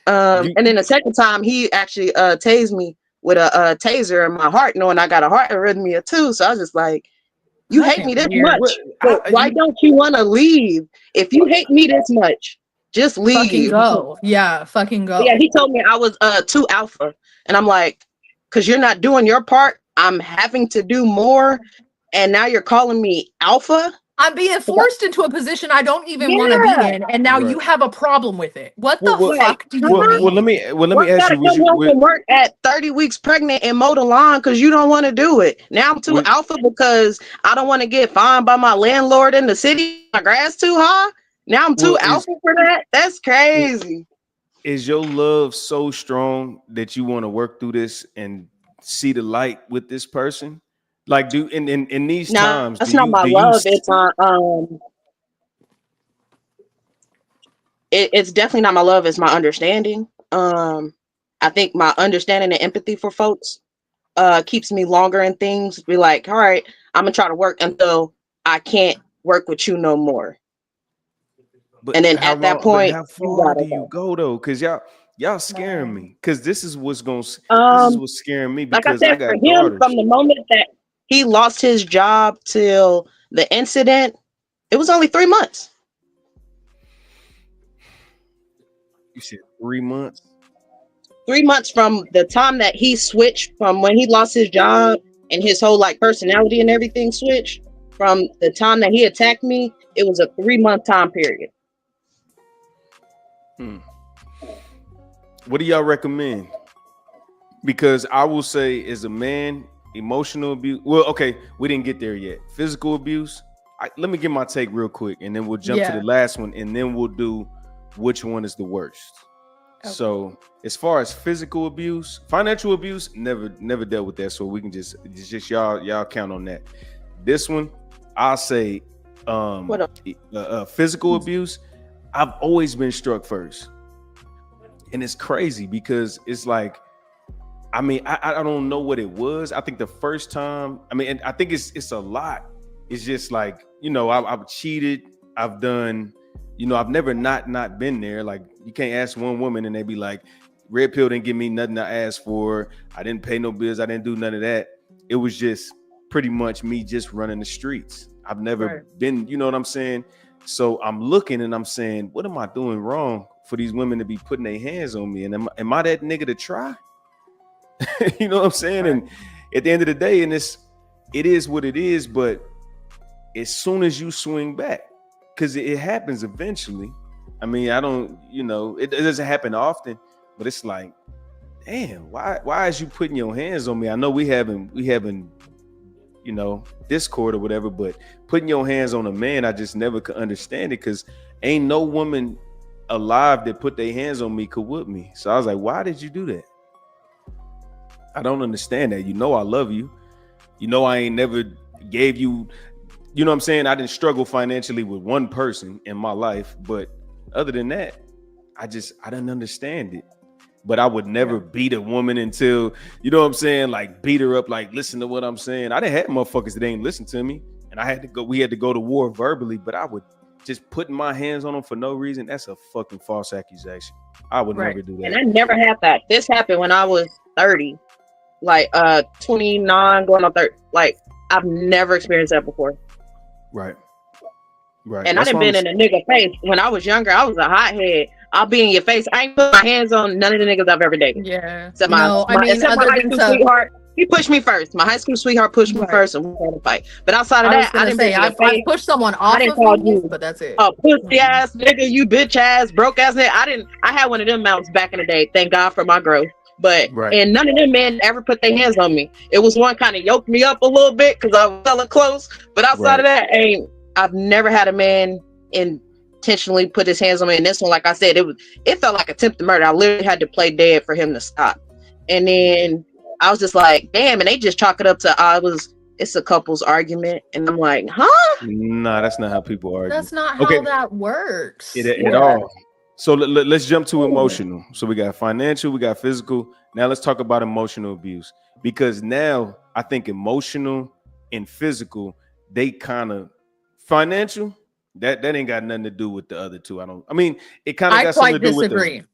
And then the second time he actually tased me with a taser in my heart, knowing I got a heart arrhythmia too. So I was just like, you hate me this much. Why don't you want to leave? If you hate me this much, just leave. Fucking go. Yeah, fucking go. Yeah, he told me I was too alpha. And I'm like, because you're not doing your part, I'm having to do more. And now you're calling me alpha? I'm being forced into a position I don't even want to be in, and now you have a problem with it. What the fuck do you mean? Well, let me ask you. Come home from work at 30 weeks pregnant and mow the lawn because you don't want to do it. Now I'm too alpha because I don't want to get fined by my landlord in the city. My grass too high. Now I'm too alpha for that. That's crazy. Is your love so strong that you want to work through this and see the light with this person? Like, do in these times? That's not my love. It's it's definitely not my love. It's my understanding. I think my understanding and empathy for folks keeps me longer in things. Be like, all right, I'm gonna try to work until I can't work with you no more. But and then at that point, how far do you go though? Because y'all scaring me. Because this is what's this is what's scaring me. Because like I said, got for him, daughters. from the moment that he lost his job till the incident, it was only 3 months. You said 3 months? 3 months from the time that he switched from when he lost his job and his whole like personality and everything switched. From the time that he attacked me, it was a 3-month time period. What do y'all recommend? Because I will say, as a man, emotional abuse. Well, okay, we didn't get there yet. Physical abuse. Let me get my take real quick, and then we'll jump to the last one, and then we'll do which one is the worst. Okay. So, as far as physical abuse, financial abuse, never dealt with that. So we can just y'all count on that. This one, I'll say, physical abuse. I've always been struck first. And it's crazy because it's like, I mean, I don't know what it was. I think the first time, I mean, and I think it's a lot. It's just like, you know, I've cheated. I've done, you know, I've never not been there. Like, you can't ask one woman and they be like, Red Pill didn't give me nothing I asked for. I didn't pay no bills. I didn't do none of that. It was just pretty much me just running the streets. I've never been, you know what I'm saying? So I'm looking and I'm saying, what am I doing wrong for these women to be putting their hands on me? And am I that nigga to try? You know what I'm saying? And at the end of the day, and it is what it is, but as soon as you swing back, because it happens eventually. I mean, I don't, you know, it doesn't happen often, but it's like, damn, why is you putting your hands on me? I know we haven't, you know, Discord or whatever, but putting your hands on a man, I just never could understand it, because ain't no woman alive that put their hands on me could whoop me. So I was like, why did you do that? I don't understand that. You know, I love you. You know, I ain't never gave you, you know what I'm saying? I didn't struggle financially with one person in my life, but other than that, I didn't understand it. But I would never beat a woman until, you know what I'm saying? Like, beat her up, like, listen to what I'm saying. I didn't have motherfuckers that ain't listen to me. And we had to go to war verbally, but I would just putting my hands on them for no reason. That's a fucking false accusation. I would never do that. And I never had that. This happened when I was 30, like 29 going on 30. Like, I've never experienced that before. Right. And That's I done been in a nigga face. When I was younger, I was a hothead. I'll be in your face. I ain't put my hands on none of the niggas I've ever dated. Yeah. Except my high school sweetheart. He pushed me first. My high school sweetheart pushed me first, and we had a fight. But outside of that, I didn't say I pushed someone off of you, but that's it. Oh, pussy ass nigga, you bitch ass, broke ass nigga. I had one of them mounts back in the day. Thank God for my growth. But and none of them men ever put their hands on me. It was one kind of yoked me up a little bit because I was hella close. But outside of that, I've never had a man intentionally put his hands on me. And this one, like I said, it felt like attempted murder. I literally had to play dead for him to stop. And then I was just like, damn, and they just chalk it up to it's a couple's argument. And I'm like, huh? Nah, that's not how people argue. That's not how that works. At all. So let's jump to emotional. So we got financial, we got physical. Now let's talk about emotional abuse, because now I think emotional and physical, they kind of, financial, that ain't got nothing to do with the other two. I mean, it kind of got something to do with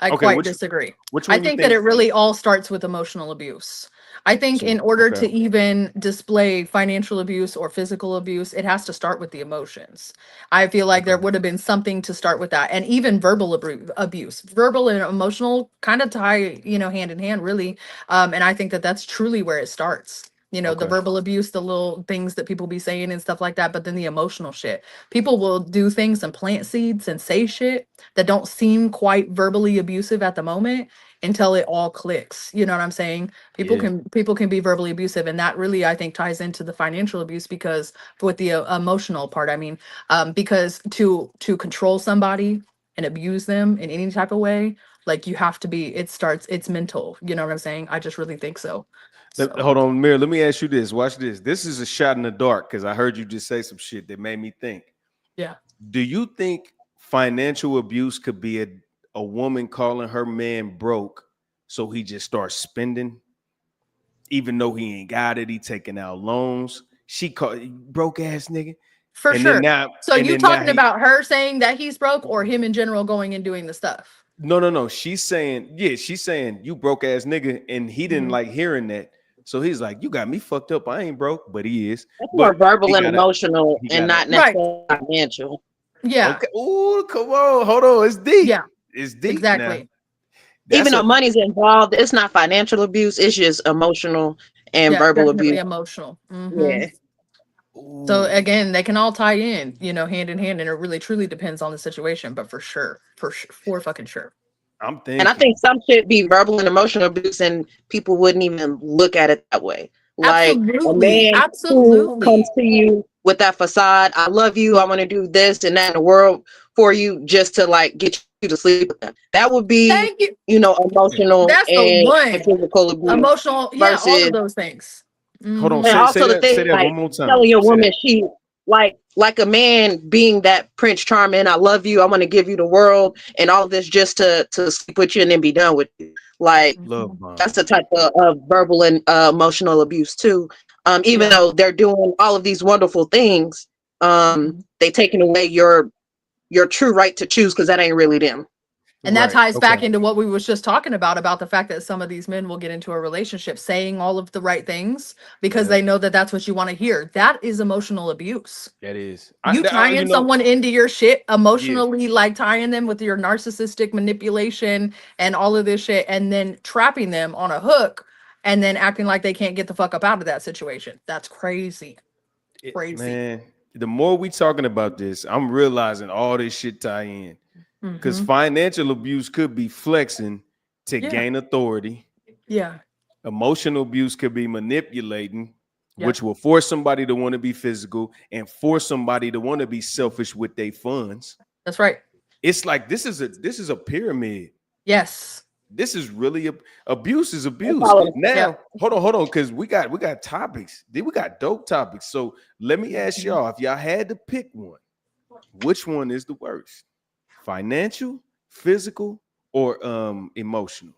I quite disagree. I think that it really all starts with emotional abuse. I think in order to even display financial abuse or physical abuse, it has to start with the emotions. I feel like there would have been something to start with that. And even verbal abuse, verbal and emotional kind of tie, hand in hand, really. And I think that that's truly where it starts. You know, the verbal abuse, the little things that people be saying and stuff like that, but then the emotional shit. People will do things and plant seeds and say shit that don't seem quite verbally abusive at the moment until it all clicks. You know what I'm saying? People can be verbally abusive, and that really, I think, ties into the financial abuse, because with the emotional part, I mean, because to control somebody and abuse them in any type of way, like, you have to be, it's mental. You know what I'm saying? I just really think so. Hold on, Mir. Let me ask you this. Watch this. This is a shot in the dark because I heard you just say some shit that made me think. Yeah. Do you think financial abuse could be a woman calling her man broke so he just starts spending, even though he ain't got it? He taking out loans. She called broke ass nigga. For and sure. Then now, so and you then now talking about her saying that he's broke, or him in general going and doing the stuff? No. She's saying you broke ass nigga, and he didn't like hearing that. So he's like, you got me fucked up. I ain't broke, but he is. That's more But verbal and emotional, and not Right. necessarily financial. Yeah. Okay. Ooh, come on. Hold on. It's deep. Yeah. It's deep Exactly. now. Even though money's involved, it's not financial abuse. It's just emotional and verbal definitely abuse. emotional. Yeah. So again, they can all tie in, you know, hand in hand, and it really truly depends on the situation. But for fucking sure. I'm thinking. And I think some shit be verbal and emotional abuse, and people wouldn't even look at it that way. Like a man who comes to you with that facade, I love you, I want to do this and that in the world for you, just to like get you to sleep with them. That would be, you know, emotional. That's and the one. physical abuse. Emotional, yeah, all versus, of those things. Hold on, and say also the that thing, like, one more time. telling a woman she like a man being that Prince Charming, I love you, I want to give you the world and all of this just to sleep with you and then be done with you. Like, love bomb. that's the type of verbal and emotional abuse too. Even though they're doing all of these wonderful things, they taking away your true right to choose, because that ain't really them. And that ties back into what we was just talking about the fact that some of these men will get into a relationship saying all of the right things because they know that that's what you want to hear. That is emotional abuse. That is. You tying someone into your shit emotionally, like tying them with your narcissistic manipulation and all of this shit, and then trapping them on a hook and then acting like they can't get the fuck up out of that situation. That's crazy. Crazy. Man, the more we talking about this, I'm realizing all this shit tie in. Because financial abuse could be flexing to gain authority. Yeah. Emotional abuse could be manipulating, which will force somebody to want to be physical and force somebody to want to be selfish with their funds. That's right. It's like this is a pyramid. Yes. This is really abuse is abuse. Now, hold on, because we got topics. We got dope topics. So let me ask y'all, if y'all had to pick one, which one is the worst? Financial, physical, or emotional?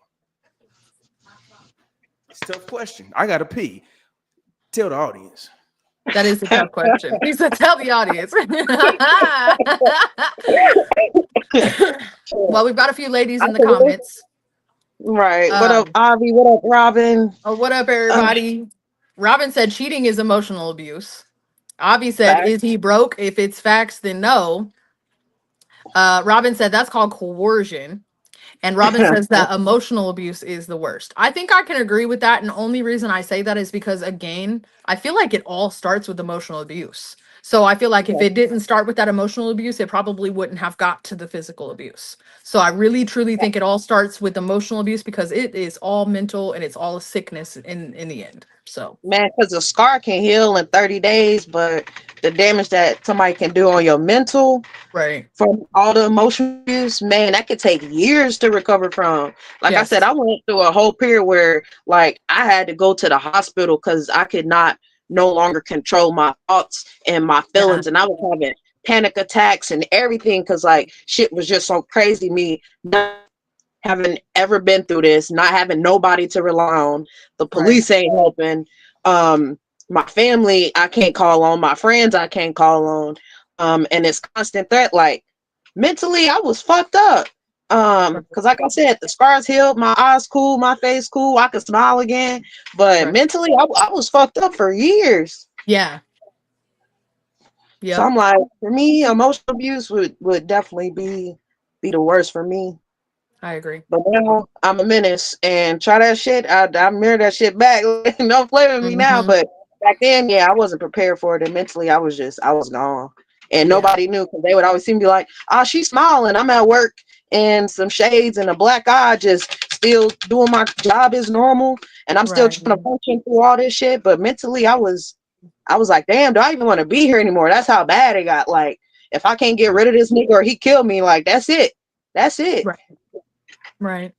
It's a tough question. I gotta pee. Tell the audience. That is a tough question. He said, tell the audience. Well, we've got a few ladies in the comments. Right. What up, Avi? What up, Robin? Oh, what up, everybody? Robin said cheating is emotional abuse. Avi said, is he broke? If it's facts, then no. Robin said that's called coercion. And Robin says that emotional abuse is the worst. I think I can agree with that. And the only reason I say that is because, again, I feel like it all starts with emotional abuse. So I feel like if it didn't start with that emotional abuse, it probably wouldn't have got to the physical abuse. So I really, truly think it all starts with emotional abuse, because it is all mental and it's all a sickness in the end. So, man, because a scar can heal in 30 days, but the damage that somebody can do on your mental, right, from all the emotional abuse, man, that could take years to recover from. Like I said, I went through a whole period where, like, I had to go to the hospital because I could not no longer control my thoughts and my feelings, and I was having panic attacks and everything because, like, shit was just so crazy. Me not having ever been through this, not having nobody to rely on, the police ain't helping, my family I can't call on, my friends I can't call on, and it's constant threat. Like, mentally I was fucked up, because like I said, the scars healed, my eyes cool, my face cool, I could smile again, but mentally I was fucked up for years. Yeah. So I'm like, for me, emotional abuse would definitely be the worst for me. I agree. But now I'm a menace and try that shit. I mirror that shit back. Don't play with me now. Mm-hmm. But back then, yeah, I wasn't prepared for it. And mentally, I was gone. And Yeah. nobody knew because they would always seem to be like, oh, she's smiling. I'm at work and some shades and a black eye, just still doing my job as normal. And I'm still Right. trying to function through all this shit. But mentally, I was like, damn, do I even want to be here anymore? That's how bad it got. Like, if I can't get rid of this nigga or he killed me, like, that's it. That's it. Right. Right.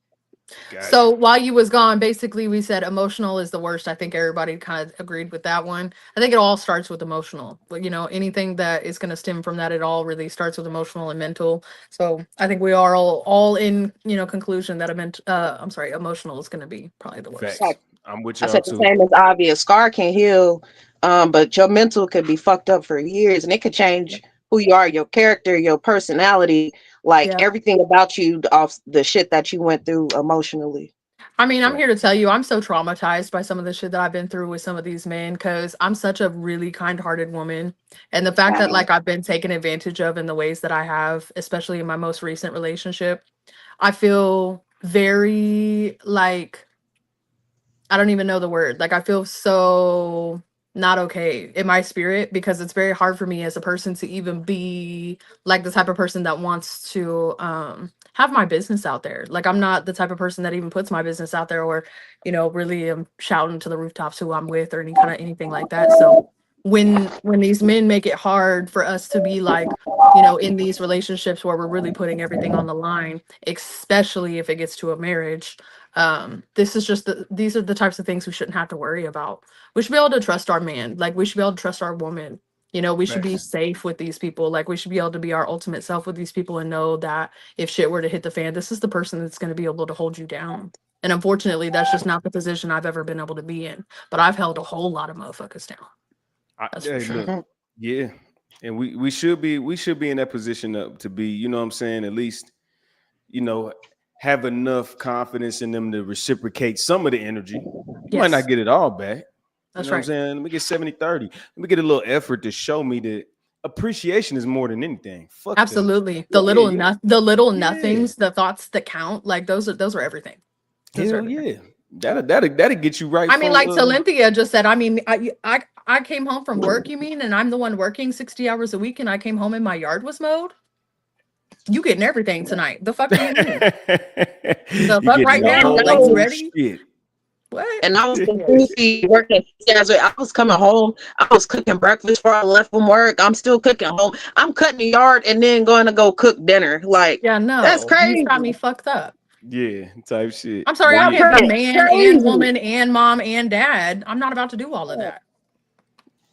Got So while you was gone, basically we said emotional is the worst. I think everybody kind of agreed with that one. I think it all starts with emotional. But you know, anything that is going to stem from that, it all really starts with emotional and mental. So I think we are all in, you know, conclusion that emotional is going to be probably the worst. facts. I'm with I y'all said the too. same as obvious. Scar can heal, but your mental could be fucked up for years, and it could change who you are, your character, your personality, like Yeah. everything about you off the shit that you went through emotionally. I mean, I'm Fact. here to tell you, I'm so traumatized by some of the shit that I've been through with some of these men because I'm such a really kind-hearted woman. And the fact that like I've been taken advantage of in the ways that I have, especially in my most recent relationship, I feel very like I don't even know the word. Like I feel so not okay in my spirit because it's very hard for me as a person to even be like the type of person that wants to have my business out there. Like I'm not the type of person that even puts my business out there or, you know, really am shouting to the rooftops who I'm with or any kind of anything like that. So when these men make it hard for us to be like, you know, in these relationships where we're really putting everything on the line, especially if it gets to a marriage, this is just these are the types of things we shouldn't have to worry about. We should be able to trust our man, like we should be able to trust our woman. You know, we should be Facts. safe with these people, like we should be able to be our ultimate self with these people and know that if shit were to hit the fan, this is the person that's going to be able to hold you down. And unfortunately that's just not the position I've ever been able to be in, but I've held a whole lot of motherfuckers down, that's for Hey, sure. look, yeah, and we should be in that position to be, you know what I'm saying, at least, you know, have enough confidence in them to reciprocate some of the energy. You might not Yes, get it all back. You that's know what I'm right. saying? Let me get 70-30. Let me get a little effort to show me that appreciation is more than anything. Fuck the Absolutely. yeah, yeah, The little yeah. nothings, the thoughts that count, like those are everything. Those are Hell everything. yeah. That'll get you right I mean, for like Talenthia just said, I mean, I came home from work, you mean, and I'm the one working 60 hours a week and I came home and my yard was mowed? You getting everything tonight. The fuck do you mean? The you fuck getting right the And now? I Like you whole was ready? shit. What? and I was the Yeah. goofy working. Yeah, so I was coming home. I was cooking breakfast before I left from work. I'm still cooking home. I'm cutting the yard and then going to go cook dinner. Like Yeah, that's no. You crazy. got me fucked up. Yeah, type shit. I'm sorry, But I That's yeah, can't be man and crazy. woman and mom and dad. I'm not about to do all of that.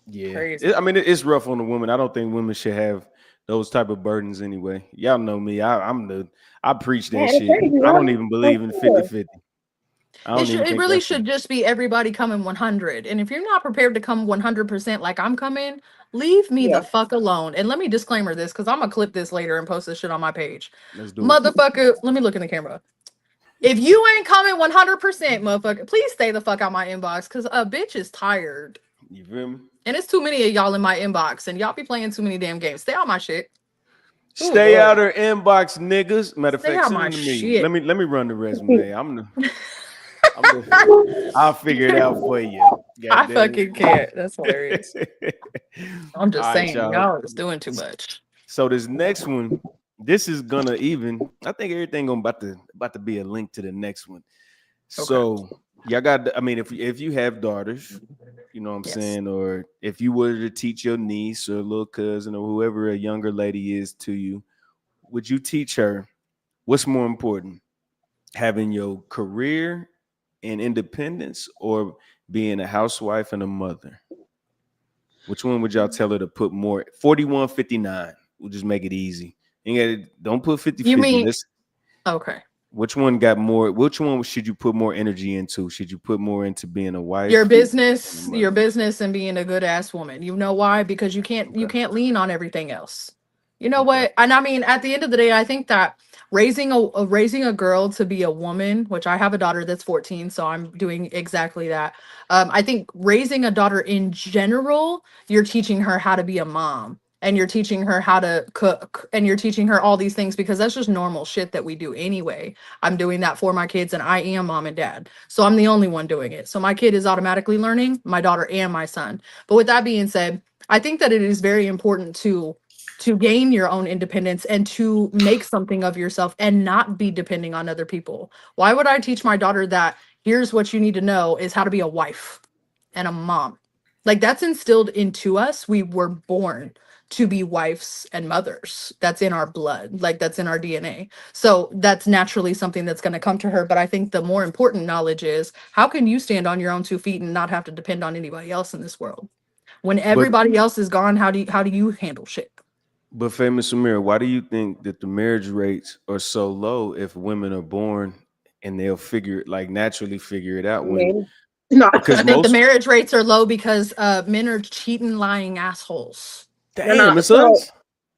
yeah. Crazy. I mean, it's rough on the women. I don't think women should have those type of burdens anyway. Y'all know me. I preach that Man, it's shit. crazy, I right? don't even For believe in sure. 50-50. I don't even It think really that's should just be everybody coming 100. And if you're not prepared to come 100% like I'm coming, leave me Yeah. the fuck alone. And let me disclaimer this because I'm gonna clip this later and post this shit on my page. let's do it. Motherfucker, let me look in the camera. If you ain't coming 100%, motherfucker, please stay the fuck out my inbox because a bitch is tired. You feel me? And it's too many of y'all in my inbox and y'all be playing too many damn games. Stay out my shit. Oh Stay out Lord. her inbox, niggas. Matter of Stay fact, out send my them to me. Let shit. me run the resume. I'll figure it out for you. God I damn fucking can't. That's hilarious. it. I'm All just right, saying, y'all. y'all is doing too much. So this next one, this is gonna even. I think everything gonna about to be a link to the next one. Okay. So y'all got. I mean, if you have daughters, you know what I'm Yes. saying, or if you were to teach your niece or little cousin or whoever a younger lady is to you, would you teach her what's more important, having your career and independence, or being a housewife and a mother? Which one would y'all tell her to put more? 41-59. We'll just make it easy. Don't put 50 You 50. mean Let's okay. which one got more? Which one should you put more energy into? Should you put more into being a Your wife and a business, mother? and being a good ass woman. You know why? Because you Okay. can't lean on everything else. You know Okay. what? And I mean, at the end of the day, I think that raising a girl to be a woman, which I have a daughter that's 14, so I'm doing exactly that. I think raising a daughter in general, you're teaching her how to be a mom. and you're teaching her how to cook, and you're teaching her all these things, because that's just normal shit that we do anyway. I'm doing that for my kids, and I am mom and dad. So I'm the only one doing it. So my kid is automatically learning, my daughter and my son. But with that being said, I think that it is very important to gain your own independence and to make something of yourself and not be depending on other people. Why would I teach my daughter that here's what you need to know is how to be a wife and a mom? Like, that's instilled into us. We were born to be wives and mothers. That's in our blood. Like, that's in our DNA. So that's naturally something that's going to come to her. But I think the more important knowledge is, how can you stand on your own 2 feet and not have to depend on anybody else in this world? When But everybody else is gone, how do you handle shit? but famous Samira, why do you think that the marriage rates are so low if women are born and they'll naturally figure it out when Men. No, because I think the most marriage rates are low because men are cheating, lying assholes. no, no. damn it's So us.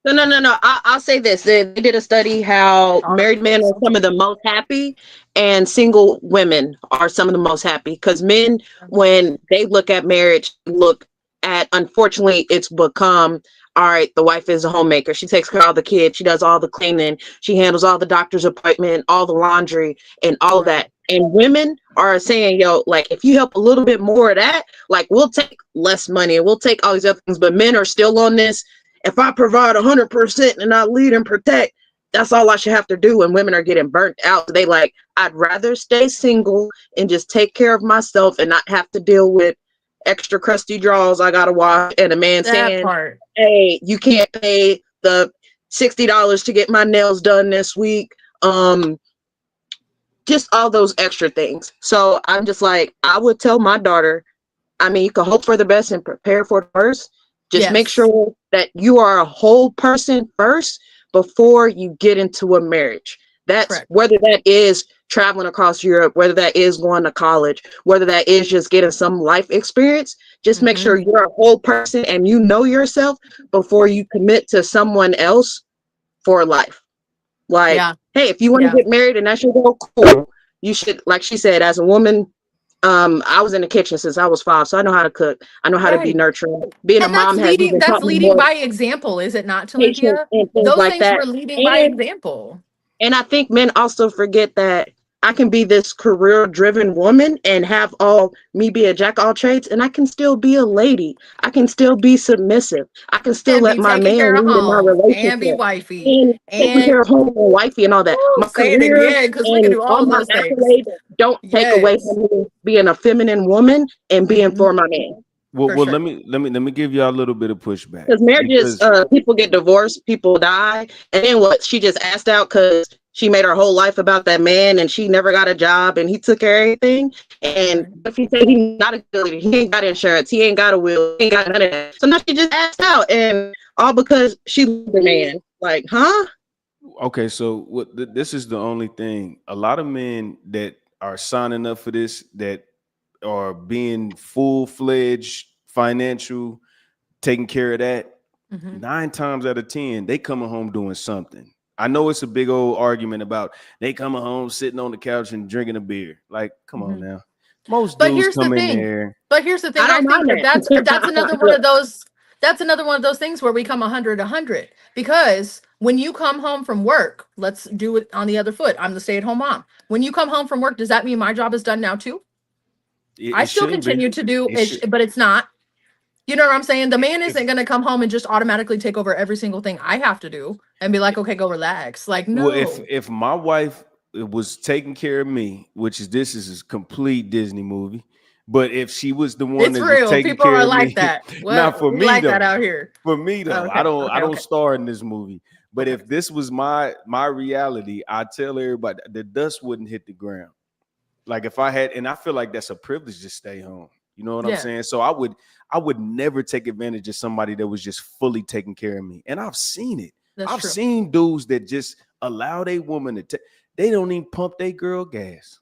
no. I'll say this. They did a study how married men are some of the most happy and single women are some of the most happy. Because men, when they look at marriage, look at, unfortunately, it's become, all right, the wife is a homemaker. She takes care of all the kids. She does all the cleaning. She handles all the doctor's appointment, all the laundry, and all of that. And women are saying, yo, like, if you help a little bit more of that, like, we'll take less money and we'll take all these other things. But men are still on this. If I provide 100% and I lead and protect, that's all I should have to do. And women are getting burnt out. They like, I'd rather stay single and just take care of myself and not have to deal with extra crusty drawers I gotta wash, and a man That saying, part. hey, you can't pay the $60 to get my nails done this week. Just all those extra things. So I'm just like, I would tell my daughter, I mean, you can hope for the best and prepare for the worst. Just make Yes. sure that you are a whole person first before you get into a marriage. That's Correct. whether that is traveling across Europe, whether that is going to college, whether that is just getting some life experience. Just make sure Mm-hmm. you're a whole person and you know yourself before you commit to someone else for life. Like, Yeah. hey, if you want to Yeah. get married and that's your goal, cool. You should, like she said, as a woman, I was in the kitchen since I was 5, so I know how to cook. I know how to be Right. nurturing. Being a And that's mom has leading even that's taught me leading more by example, is it not, patience Talentia? and things Those like things that. were leading by And example. and I think men also forget that I can be this career-driven woman and have all me be a jack of all trades, and I can still be a lady. I can still be submissive. I can still And let be my taking man care of lead in my home and be relationship wifey and taking and care of home and wifey and all that. woo, My say it career again, because we can and do all all of my those things. accolades don't take away Yes. from me being a feminine woman and being Hmm. for my man. Well, For well, sure. let me give y'all a little bit of pushback Because marriages, because people get divorced, people die, and then what? She just asked out because she made her whole life about that man, and she never got a job, and he took care of everything. And Right. if he said he's not a good leader, he ain't got insurance, he ain't got a will, he ain't got none of that. So now she just asked out, and all because she loved the man. Like, huh? okay, so this is the only thing. A lot of men that are signing up for this that are being full-fledged financial, taking care of that, Hmm. 9 times out of 10, they coming home doing something. I know it's a big old argument about they coming home sitting on the couch and drinking a beer. Like, come on Hmm. now. Most But dudes here's the come in thing. there. But here's the I thing. I don't think mind that that's another one that. of those. That's another one of those things where we come 100 because when you come home from work, let's do it on the other foot. I'm the stay-at-home mom. When you come home from work, does that mean my job is done now too? It, I it still should be. continue to do It should. it, but it's not. You know what I'm saying? The man If isn't going to come home and just automatically take over every single thing I have to do and be like, okay, go relax. Like, well, if no, if my wife was taking care of me, which is this is a complete Disney movie, but if she was the one it's that was real. taking People care are of like me, that. not What? for We me like that though. out here. For me though, I Okay. don't I Okay. don't Okay. star in this movie. But Okay. if this was my reality, I tell everybody the dust wouldn't hit the ground. Like if I had, and I feel like that's a privilege to stay home. You know what I'm Yeah, saying? So I would never take advantage of somebody that was just fully taking care of me. And I've seen it. that's I've true. seen dudes that just allow their woman to take. They don't even pump their girl gas.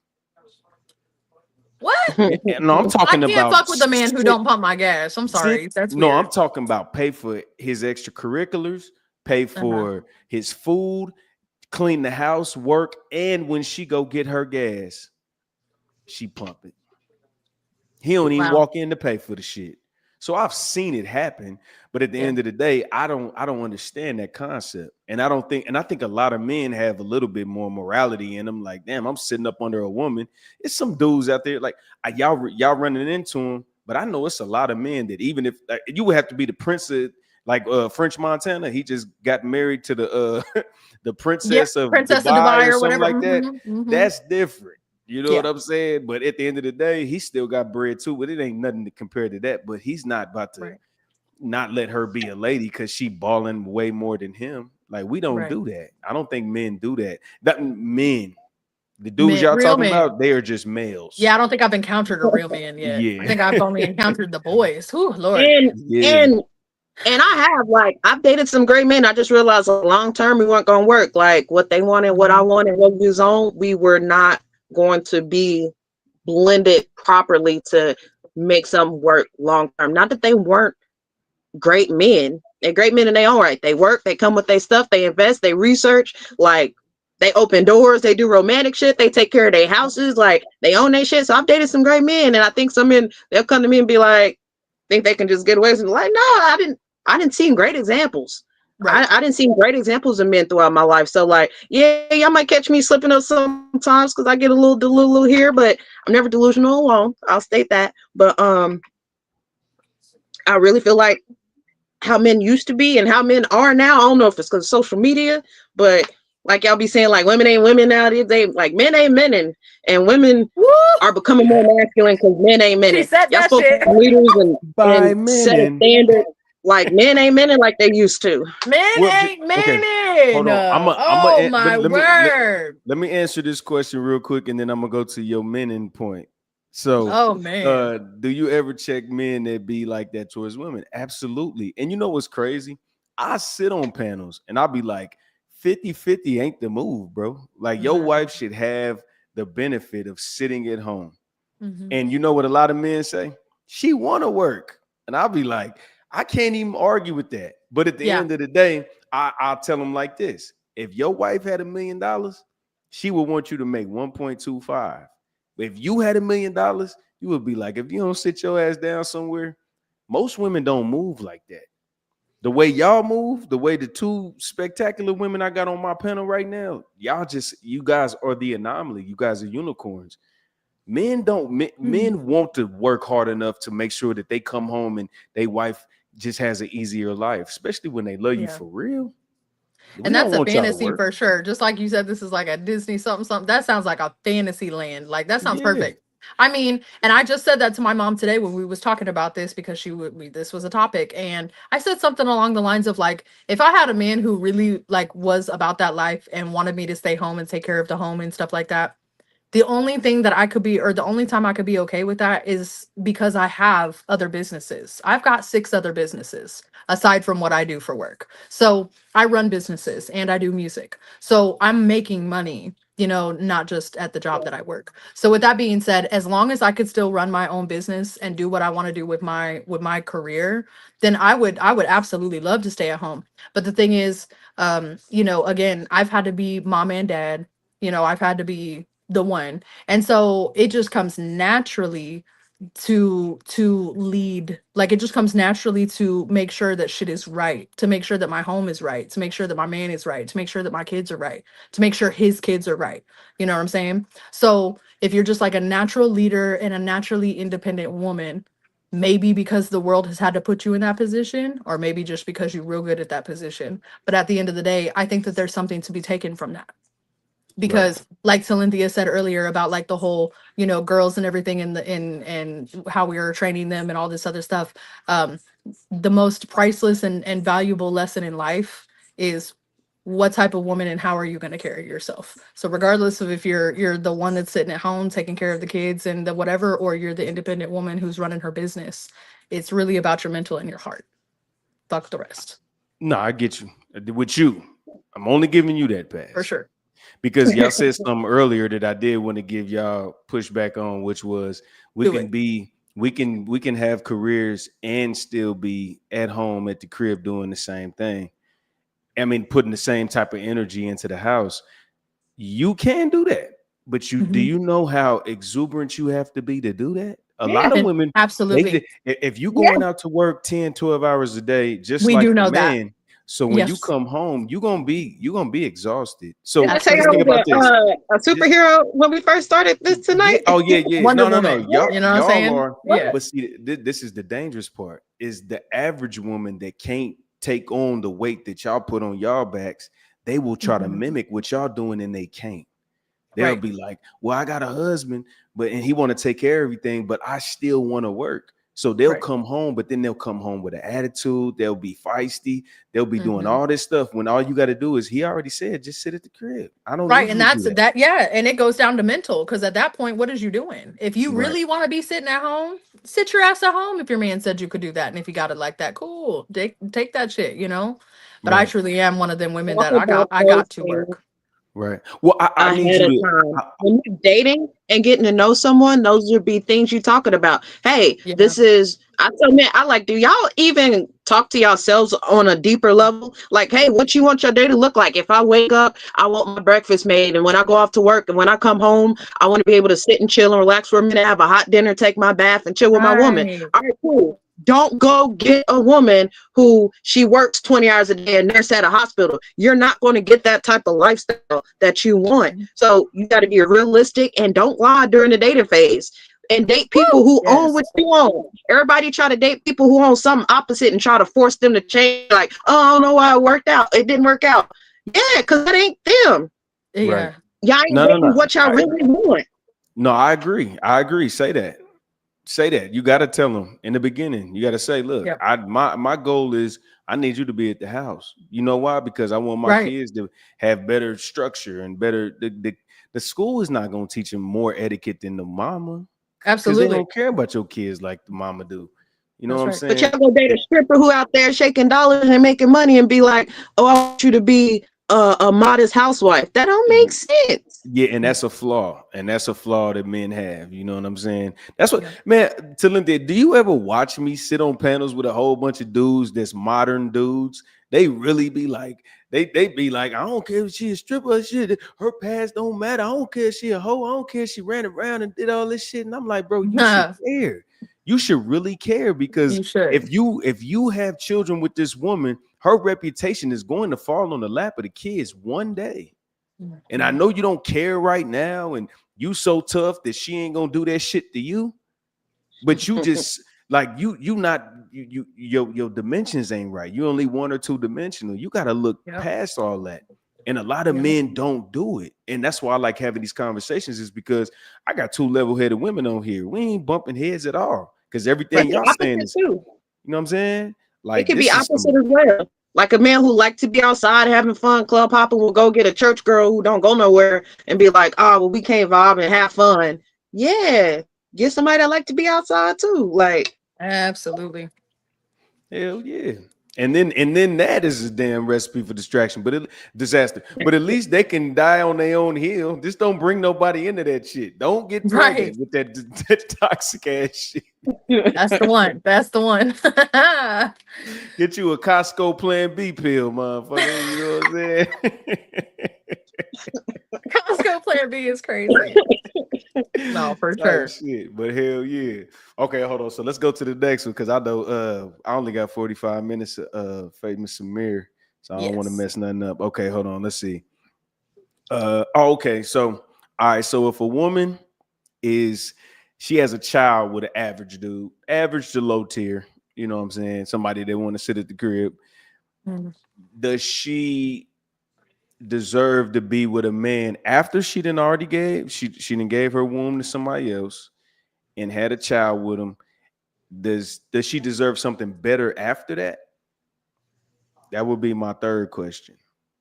What? No, I'm I talking can't about fuck with a man who don't pump my gas. I'm sorry. That's no, I'm weird. talking about pay for his extracurriculars, pay Uh-huh. for his food, clean the house, work, and when she go get her gas, she pump it. He don't even Wow. walk in to pay for the shit. So I've seen it happen, but at the end of the day, I don't understand that concept. And I think a lot of men have a little bit more morality in them. Like, damn, I'm sitting up under a woman. It's some dudes out there like y'all running into them, but I know it's a lot of men that even if you would have to be the prince of like French Montana, he just got married to the the princess of Dubai or something whatever. like that. That's different. You know what I'm saying? But at the end of the day, he still got bread too, but it ain't nothing to compare to that. But he's not about to not let her be a lady because she balling way more than him. Like, we don't do that. I don't think men do that. The dudes y'all talking about, they are just males. Yeah, I don't think I've encountered a real man yet. I think I've only encountered the boys. Whew, Lord. And I have, like, I've dated some great men. I just realized long term we weren't gonna work. Like, what they wanted, what I wanted, what we was on, we were not going to be blended properly to make something work long term. Not that they weren't great men. They're great men in their own right. They work, they come with their stuff, they invest, they research, like they open doors, they do romantic shit, they take care of their houses, like they own their shit. So I've dated some great men, and I think some men, they'll come to me and be like, think they can just get away with it. Like, no, I didn't see great examples. I didn't see great examples of men throughout my life. So like, yeah, y'all might catch me slipping up sometimes because I get a little delusional here, but I'm never delusional alone. I'll state that. But I really feel like how men used to be and how men are now. I don't know if it's because of social media, but like y'all be saying, like women ain't women nowadays. They like men ain't men, and women are becoming more masculine because men ain't men. Y'all supposed to be leaders and set a standard. Like men ain't men like they used to. Men ain't men. Okay. Hold on. My word. Let me answer this question real quick, and then I'm gonna go to your men point. So, do you ever check men that be like that towards women? Absolutely. And you know what's crazy? I sit on panels and I'll be like, 50-50 ain't the move, bro. Like, your wife should have the benefit of sitting at home. And you know what a lot of men say? She want to work. And I'll be like, I can't even argue with that. But at the end of the day, I'll tell them like this. If your wife had $1 million, she would want you to make 1.25. If you had $1 million, you would be like, if you don't sit your ass down somewhere, most women don't move like that. The way y'all move, the way the two spectacular women I got on my panel right now, you guys are the anomaly. You guys are unicorns. Men want to work hard enough to make sure that they come home and their wife just has an easier life, especially when they love you for real. And that's a fantasy for sure. Just like you said, this is like a Disney something. That sounds like a fantasy land. Like, that sounds perfect. I mean, and I just said that to my mom today when we was talking about this, because this was a topic, and I said something along the lines of like, if I had a man who really like was about that life and wanted me to stay home and take care of the home and stuff like that, the only thing that I could be, or the only time I could be okay with that is because I have other businesses. I've got 6 other businesses aside from what I do for work. So I run businesses and I do music. So I'm making money, you know, not just at the job that I work. So with that being said, as long as I could still run my own business and do what I want to do with my career, then I would absolutely love to stay at home. But the thing is, you know, again, I've had to be mom and dad, you know, I've had to be the one. And so it just comes naturally to lead, like it just comes naturally to make sure that shit is right, to make sure that my home is right, to make sure that my man is right, to make sure that my kids are right, to make sure his kids are right. You know what I'm saying? So if you're just like a natural leader and a naturally independent woman, maybe because the world has had to put you in that position, or maybe just because you're real good at that position. But at the end of the day, I think that there's something to be taken from that. Because like Cynthia said earlier about like the whole, you know, girls and everything and how we were training them and all this other stuff. The most priceless and valuable lesson in life is what type of woman and how are you going to carry yourself. So regardless of if you're the one that's sitting at home taking care of the kids and the whatever, or you're the independent woman who's running her business, it's really about your mental and your heart. Fuck the rest. No, I get you. With you, I'm only giving you that pass. For sure. Because y'all said something earlier that I did want to give y'all pushback on, which was we can have careers and still be at home at the crib doing the same thing. I mean, putting the same type of energy into the house. You can do that, but do you know how exuberant you have to be to do that? A lot of women, absolutely. if you going out to work 10, 12 hours a day, just We like do the know that. man. So when you Yes. come home, you're gonna be exhausted. So I tell you, let's I think about this. was a superhero when we first started this Yeah, tonight. yeah. Wonder No. Woman. Y'all, You know what I'm y'all saying? are. Yeah. But see, this is the dangerous part. Is the average woman that can't take on the weight that y'all put on y'all backs, they will try to mimic what y'all doing and they can't. They'll Right. be like, well, I got a husband, and he want to take care of everything, but I still want to work. So they'll Right. come home, but then they'll come home with an attitude. They'll be feisty. They'll be doing Mhm. all this stuff when all you got to do is, he already said, just sit at the crib. I don't Right. need And you to that's do that. that. Yeah. And it goes down to mental, because at that point, what is you doing? If you Right. really want to be sitting at home, sit your ass at home. If your man said you could do that, and if you got it like that, cool. Take that shit, you know. But I Right. truly am one of them women Talk that about I those got to things work. Right. Well, I need ahead you of to. time. When you're dating and getting to know someone, those would be things you're talking about. Hey, Yeah. this is, I tell men, I like, do y'all even talk to yourselves on a deeper level? Like, hey, what you want your day to look like? If I wake up, I want my breakfast made. And when I go off to work and when I come home, I want to be able to sit and chill and relax for a minute, have a hot dinner, take my bath and chill with my woman. Right. All right, cool. Don't go get a woman who she works 20 hours a day and nurse at a hospital. You're not going to get that type of lifestyle that you want. So you got to be realistic and don't lie during the dating phase. And date people who own what Yes. you own. Everybody try to date people who own something opposite and try to force them to change. Like, oh, I don't know why it worked out. It didn't work out. Yeah, because it ain't them. Right. Yeah. Y'all ain't No. dating what y'all really want. No, I agree. Say that. You got to tell them in the beginning. You got to say, look, Yep. my goal is I need you to be at the house. You know why? Because I want my Right. kids to have better structure and better. The school is not going to teach them more etiquette than the mama, because they Absolutely. don't care about your kids like the mama do. You know That's what I'm right. But saying? y'all go date a stripper who out there shaking dollars and making money and be like, oh, I want you to be a modest housewife. That don't make sense. Yeah, and that's a flaw, that men have. You know what I'm saying? That's what, Yeah. man. Linda, do you ever watch me sit on panels with a whole bunch of dudes that's modern dudes? They really be like, they be like, I don't care if she a stripper, shit, her past don't matter. I don't care if she a hoe. I don't care if she ran around and did all this shit. And I'm like, bro, you should care. You should really care, because You should. if you have children with this woman, her reputation is going to fall on the lap of the kids one day. And I know you don't care right now, and you so tough that she ain't gonna do that shit to you. But you just like your dimensions ain't right. You only 1 or 2 dimensional. You gotta look Yep. past all that. And a lot of Yep. men don't do it. And that's why I like having these conversations, is because I got 2 level-headed women on here. We ain't bumping heads at all, because everything y'all saying is, Too. you know what I'm saying? It Like, could be this is opposite as well. Like a man who like to be outside having fun, club hopping, will go get a church girl who don't go nowhere and be like, oh, well, we can't vibe and have fun. Yeah, get somebody that like to be outside too. Like, Absolutely. hell yeah. And then that is a damn recipe for distraction, disaster. But at least they can die on their own hill. Just don't bring nobody into that shit. Don't get pregnant with that toxic ass shit. That's the one. That's the one. Get you a Costco Plan B pill, motherfucker. You know what I'm saying? Costco Plan B is crazy. No, for sure. Shit, but hell yeah. Okay, hold on. So let's go to the next one, because I know I only got 45 minutes of famous Samir, so I don't want to mess nothing up. Okay, hold on. Let's see. Okay. So all right. So if a woman she has a child with an average dude, average to low tier, you know what I'm saying? Somebody that want to sit at the crib. Does she deserve to be with a man after she done already she done gave her womb to somebody else and had a child with him? Does she deserve something better after that? That would be my third question.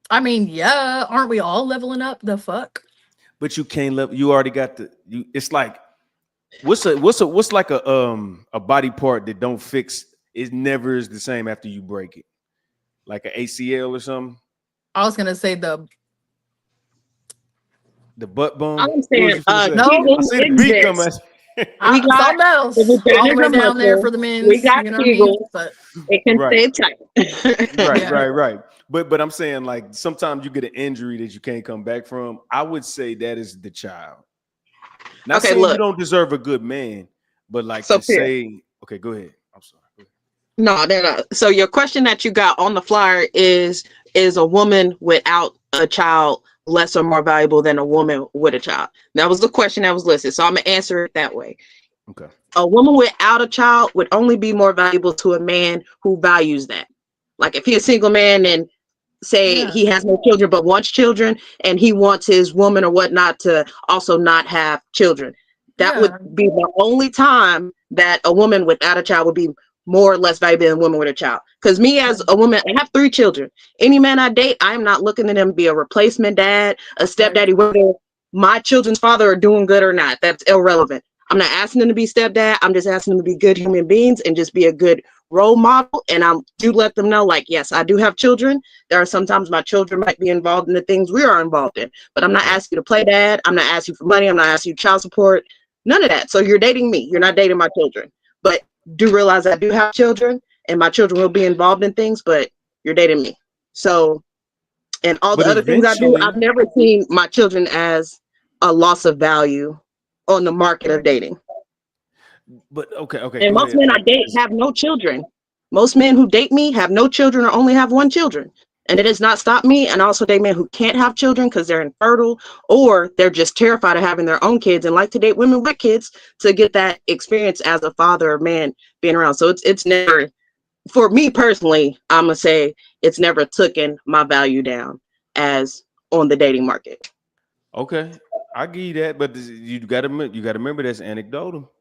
I mean, yeah, aren't we all leveling up? The fuck? But you can't level. You already got it's like, what's like a body part that don't fix? It never is the same after you break it, like an ACL or something. I was gonna say the butt bone. I'm saying, no, I see the beat come at. We got something else all the way down there for the men. We got Kegels. But it can stay tight. Right. But I'm saying, like, sometimes you get an injury that you can't come back from. I would say that is the child. Not saying you don't deserve a good man, But like So to say, okay, go ahead. I'm sorry. Go ahead. no. So your question that you got on the flyer is a woman without a child less or more valuable than a woman with a child? That was the question that was listed. So I'm gonna answer it that way. Okay. A woman without a child would only be more valuable to a man who values that. Like if he's a single man and say Yeah. he has no children but wants children, and he wants his woman or whatnot to also not have children, that would Yeah. be the only time that a woman without a child would be more or less valuable than a woman with a child. Because me Yeah. as a woman, I have 3 children. Any man I date, I'm not looking at them to be a replacement dad, a Right. stepdaddy, whether my children's father are doing good or not. That's irrelevant. I'm not asking them to be stepdad. I'm just asking them to be good human beings and just be a good role model. And I do let them know, like, yes, I do have children. There are sometimes my children might be involved in the things we are involved in, but I'm not Right. asking you to play dad. I'm not asking you for money. I'm not asking you child support. None of that. So you're dating me. You're not dating my children. But do realize I do have children, and my children will be involved in things, but you're dating me. So, and all the But other things I do, eventually, I've never seen my children as a loss of value on the market of dating. but okay, And go most ahead. men I date have no children. Most men who date me have no children or only have 1 children. And it has not stopped me. And I also date men who can't have children because they're infertile, or they're just terrified of having their own kids and like to date women with kids to get that experience as a father or man being around. So it's never, for me personally, I'm gonna say it's never taken my value down as on the dating market. Okay, I give you that, but you gotta remember that's anecdotal.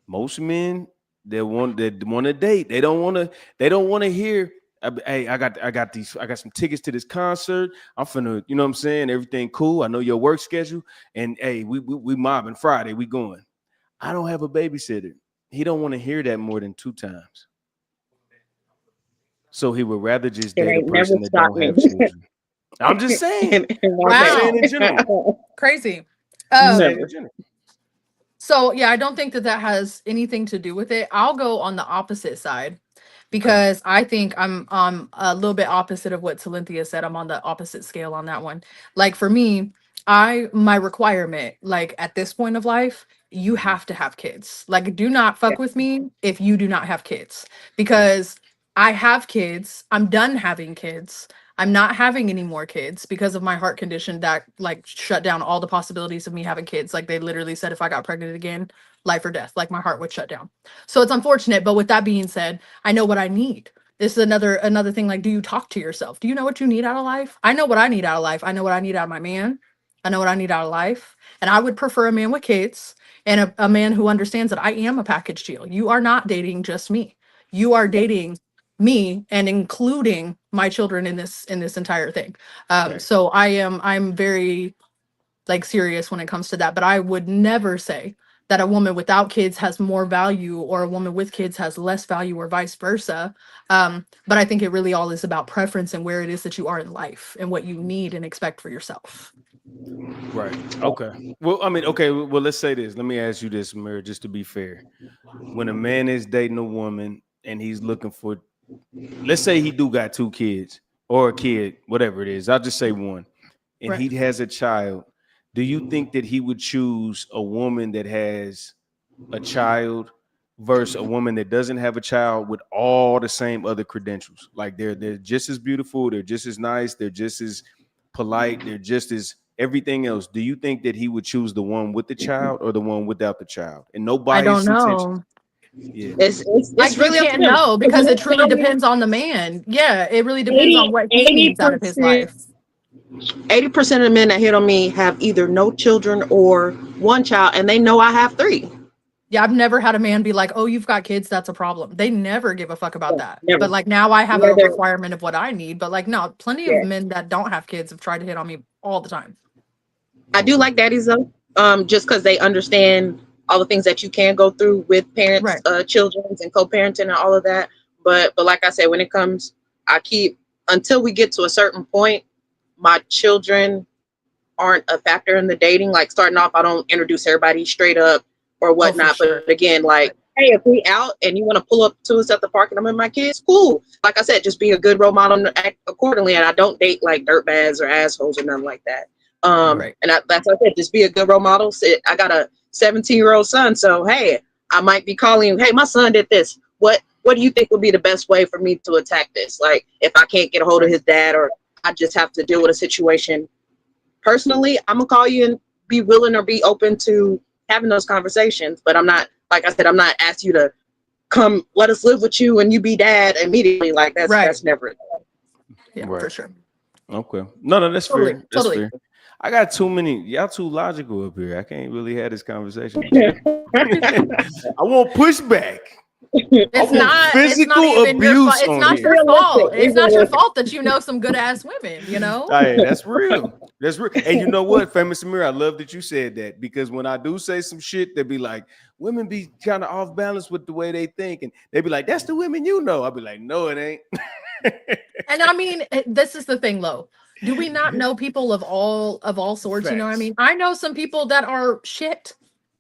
Most men that want to date, they don't want to hear. Hey, I got some tickets to this concert. I'm finna, you know what I'm saying? Everything cool. I know your work schedule, and hey, we mobbing Friday. We going. I don't have a babysitter. He don't want to hear that more than 2 times. So he would rather just It date a ain't never person that stopped don't me. have children. I'm just saying. I'm just saying Wow. in general. Crazy. I'm just saying Never. in general. So yeah, I don't think that that has anything to do with it. I'll go on the opposite side Okay. because I think I'm a little bit opposite of what Talinthia said. I'm on the opposite scale on that one. Like for me, my requirement, like at this point of life, you Mhm. have to have kids. Like do not Yeah. fuck with me if you do not have kids Okay. because I have kids. I'm done having kids. I'm not having any more kids because of my heart condition that like shut down all the possibilities of me having kids. Like they literally said if I got pregnant again, life or death, like my heart would shut down. So it's unfortunate, but with that being said, I know what I need. This is another thing, like do you talk to yourself? Do you know what you need out of life? I know what I need out of life. I know what I need out of my man. I know what I need out of life. And I would prefer a man with kids and a man who understands that I am a package deal. You are not dating just me. You are dating me and including my children in this entire thing. Okay. So I'm very like serious when it comes to that, but I would never say that a woman without kids has more value or a woman with kids has less value or vice versa. But I think it really all is about preference and where it is that you are in life and what you need and expect for yourself. Right. Okay. Well, I mean, okay. Well, let's say this. Let me ask you this, Mary, just to be fair. When a man is dating a woman and he's looking for, let's say he do got 2 kids or a kid, whatever it is. I'll just say one, and Right. he has a child. Do you think that he would choose a woman that has a child versus a woman that doesn't have a child with all the same other credentials? Like they're just as beautiful, they're just as nice, they're just as polite, they're just as everything else. Do you think that he would choose the one with the child or the one without the child? And no I don't bias intentions. know. Yeah. I It's really up to can't them. know because it truly depends on the man. Yeah, it really depends on what he needs out of his 80% life. 80% of the men that hit on me have either no children or 1 child, and they know I have 3. Yeah, I've never had a man be like, "Oh, you've got kids, that's a problem." They never give a fuck about Yeah, that. never. But like now I have a Whether, requirement of what I need, but like no, plenty of yeah. men that don't have kids have tried to hit on me all the time. I do Okay. like daddies though, just because they understand all the things that you can go through with parents, Right. children's and co-parenting and all of that. But like I said, when it comes, I keep until we get to a certain point, my children aren't a factor in the dating. Like starting off, I don't introduce everybody straight up or Oh, for whatnot. sure. But again, like, hey, if we out and you want to pull up to us at the park and I'm with my kids, cool. Like I said, just be a good role model and act accordingly. And I don't date like dirtbags or assholes or nothing like that. Right. Right. And that's what I said, just be a good role model. I got a 17-year-old son, so hey, I might be calling you, hey, my son did this. What do you think would be the best way for me to attack this? Like, if I can't get a hold of his dad, or I just have to deal with a situation personally, I'm gonna call you and be willing or be open to having those conversations. But I'm not, like I said, I'm not asking you to come let us live with you and you be dad immediately. Like that's never. Yeah, Right. for sure. Okay. No, that's Totally, fair. That's totally. fair. I got too many. Y'all too logical up here. I can't really have this conversation. I want pushback. It's not even your fault. abuse It's on not here. your fault. It's not your Realistic. fault that you know some good ass women, you know? Hey, that's real. That's real. And you know what, Famous Amir, I love that you said that, because when I do say some shit, they be like, women be kind of off balance with the way they think, and they be like, that's the women you know. I'll be like, no, it ain't. And I mean, this is the thing, Lo. Do we not know people of all sorts? You know what I Facts. mean? I know some people that are shit.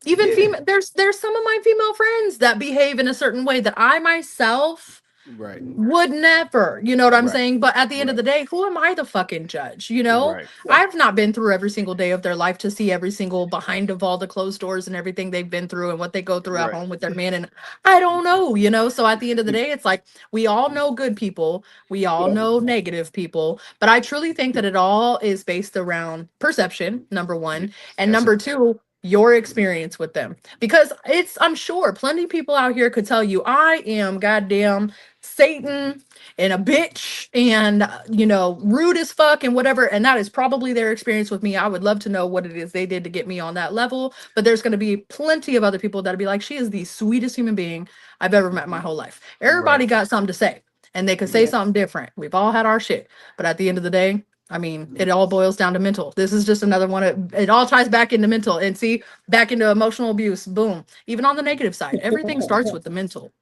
Even Yeah. female, there's some of my female friends that behave in a certain way that I myself Right. would never, you know what I'm Right. saying? But at the end of Right. the day, who am I to fucking judge? You know, Right. I've not been through every single day of their life to see every single behind of all the closed doors and everything they've been through and what they go through at Right. home with their man. And I don't know, you know. So at the end of the day, it's like we all know good people, we all know negative people, but I truly think that it all is based around perception, number one, and That's number two, your experience with them. Because I'm sure plenty of people out here could tell you, I am goddamn Satan and a bitch and you know, rude as fuck and whatever, and that is probably their experience with me. I would love to know what it is they did to get me on that level, but there's going to be plenty of other people that'll be like, she is the sweetest human being I've ever met in my whole life. Everybody right. got something to say, and they could say something different. We've all had our shit, but at the end of the day, I mean, it all boils down to mental. This is just another one. It all ties back into mental, and see, back into emotional abuse. Boom. Even on the negative side, everything starts with the mental.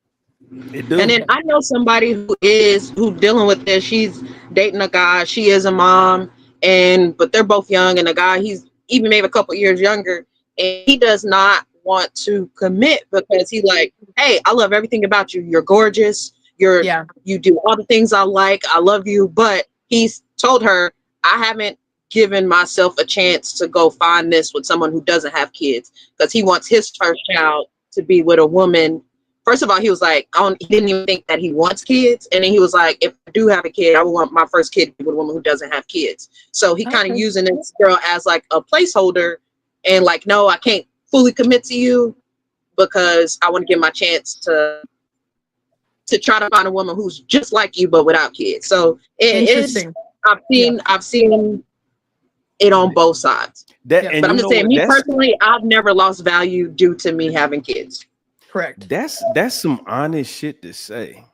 It do. And then I know somebody who dealing with this. She's dating a guy. She is a mom, but they're both young. And the guy, he's even maybe a couple years younger, and he does not want to commit because he like, hey, I love everything about you. You're gorgeous. Yeah. You do all the things I like. I love you. But he's told her, I haven't given myself a chance to go find this with someone who doesn't have kids, because he wants his first child to be with a woman. First of all, he was like, he didn't even think that he wants kids. And then he was like, if I do have a kid, I would want my first kid to be with a woman who doesn't have kids. So he kind of Okay. using this girl as like a placeholder, and like, no, I can't fully commit to you because I want to give my chance to try to find a woman who's just like you but without kids. So it is. Interesting. I've seen it on both sides. That, Yeah. and But I'm you just know saying, what? me personally, I've never lost value due to me having kids. Correct. That's some honest shit to say.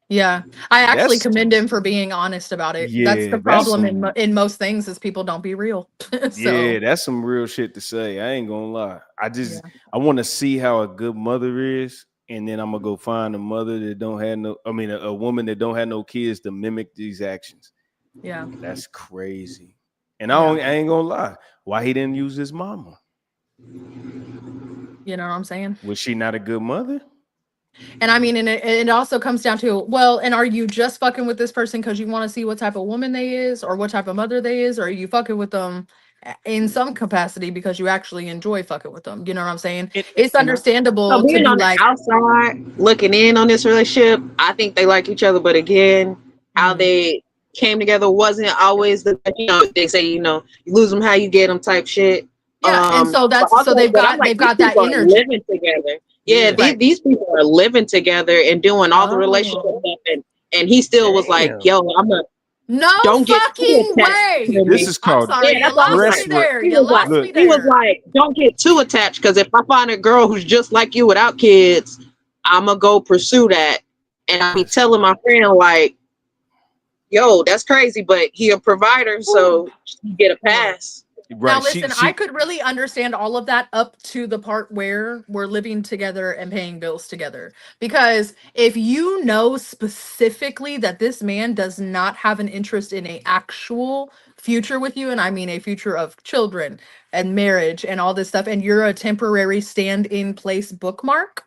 Yeah, I actually That's commend him for being honest about it. That's yeah. the That's problem some in most things is people don't be real. yeah. So That's some real shit to say. I ain't gonna lie. yeah. I want to see how a good mother is, and then I'm gonna go find a mother that don't have no. I mean, a woman that don't have no kids to mimic these actions. Yeah. That's crazy. And Yeah. I ain't gonna lie. Why he didn't use his mama? You know what I'm saying? Was she not a good mother? And I mean, and it also comes down to, well, and are you just fucking with this person because you want to see what type of woman they is or what type of mother they is, or are you fucking with them in some capacity because you actually enjoy fucking with them? You know what I'm saying? It's understandable So to being be on the like, outside looking in on this relationship, I think they like each other, but again, how they came together wasn't always the, they say, you lose them how you get them type shit. yeah, and so But so also, they've but I'm got like, these that people are energy. living together. Yeah, Right. these people are living together and doing all the relationship Oh. stuff, and he still was like, Damn. yo, No don't get too fucking attached way. to This me. is I'm called sorry, Yeah, you that's what I was lost me like. there. He You was like, lost me he was there. like, don't get too attached, because if I find a girl who's just like you without kids, I'm gonna go pursue that. And I be telling my friend like, yo, that's crazy, but he a provider, so you get a pass. Now Right. listen, I could really understand all of that up to the part where we're living together and paying bills together. Because if you know specifically that this man does not have an interest in a actual future with you, and I mean a future of children and marriage and all this stuff, and you're a temporary stand in place bookmark,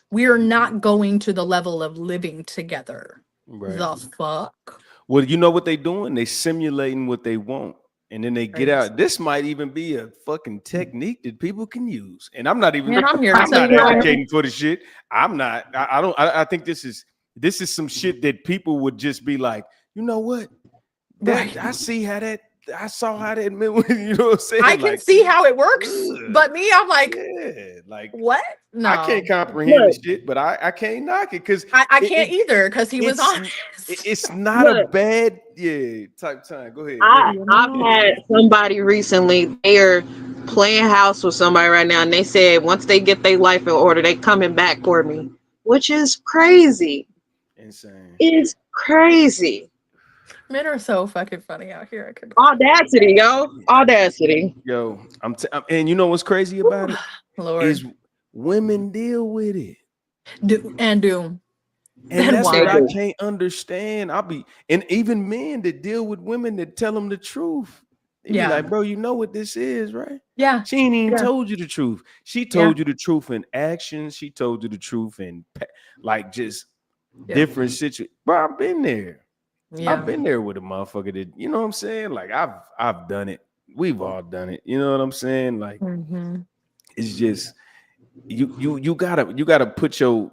we're not going to the level of living together. Right. The fuck? Well, you know what they doing? They simulating what they want. and then they get out. This might even be a fucking technique that people can use. And I'm not even. Man, I'm here to I'm tell not you. advocating for the shit. I'm not. I don't. I think this is some shit that people would just be like, you know what? That I see how that. I saw how that. You know what I'm saying? I can see how it works, but me, I'm like, yeah, like what? No, I can't comprehend the shit, but I can't knock it because I can't either because he was on. It's not a bad type time. Go ahead. I've had somebody recently, they're playing house with somebody right now, and they said once they get their life in order, they coming back for me, which is crazy. Insane. It's crazy. Men are so fucking funny out here. I could Audacity, yo. Audacity. Yo, and you know what's crazy about it? Lord. Is women deal with it. Do. And that's what I can't understand. And even men that deal with women that tell them the truth. They be like, bro, you know what this is, right? Yeah. She ain't even told you the truth. She told you the truth in action. She told you the truth in like just different situations. Bro, I've been there. Yeah. I've been there with a motherfucker that, you know what I'm saying? Like I've done it. We've all done it. You know what I'm saying? Like it's just you gotta put you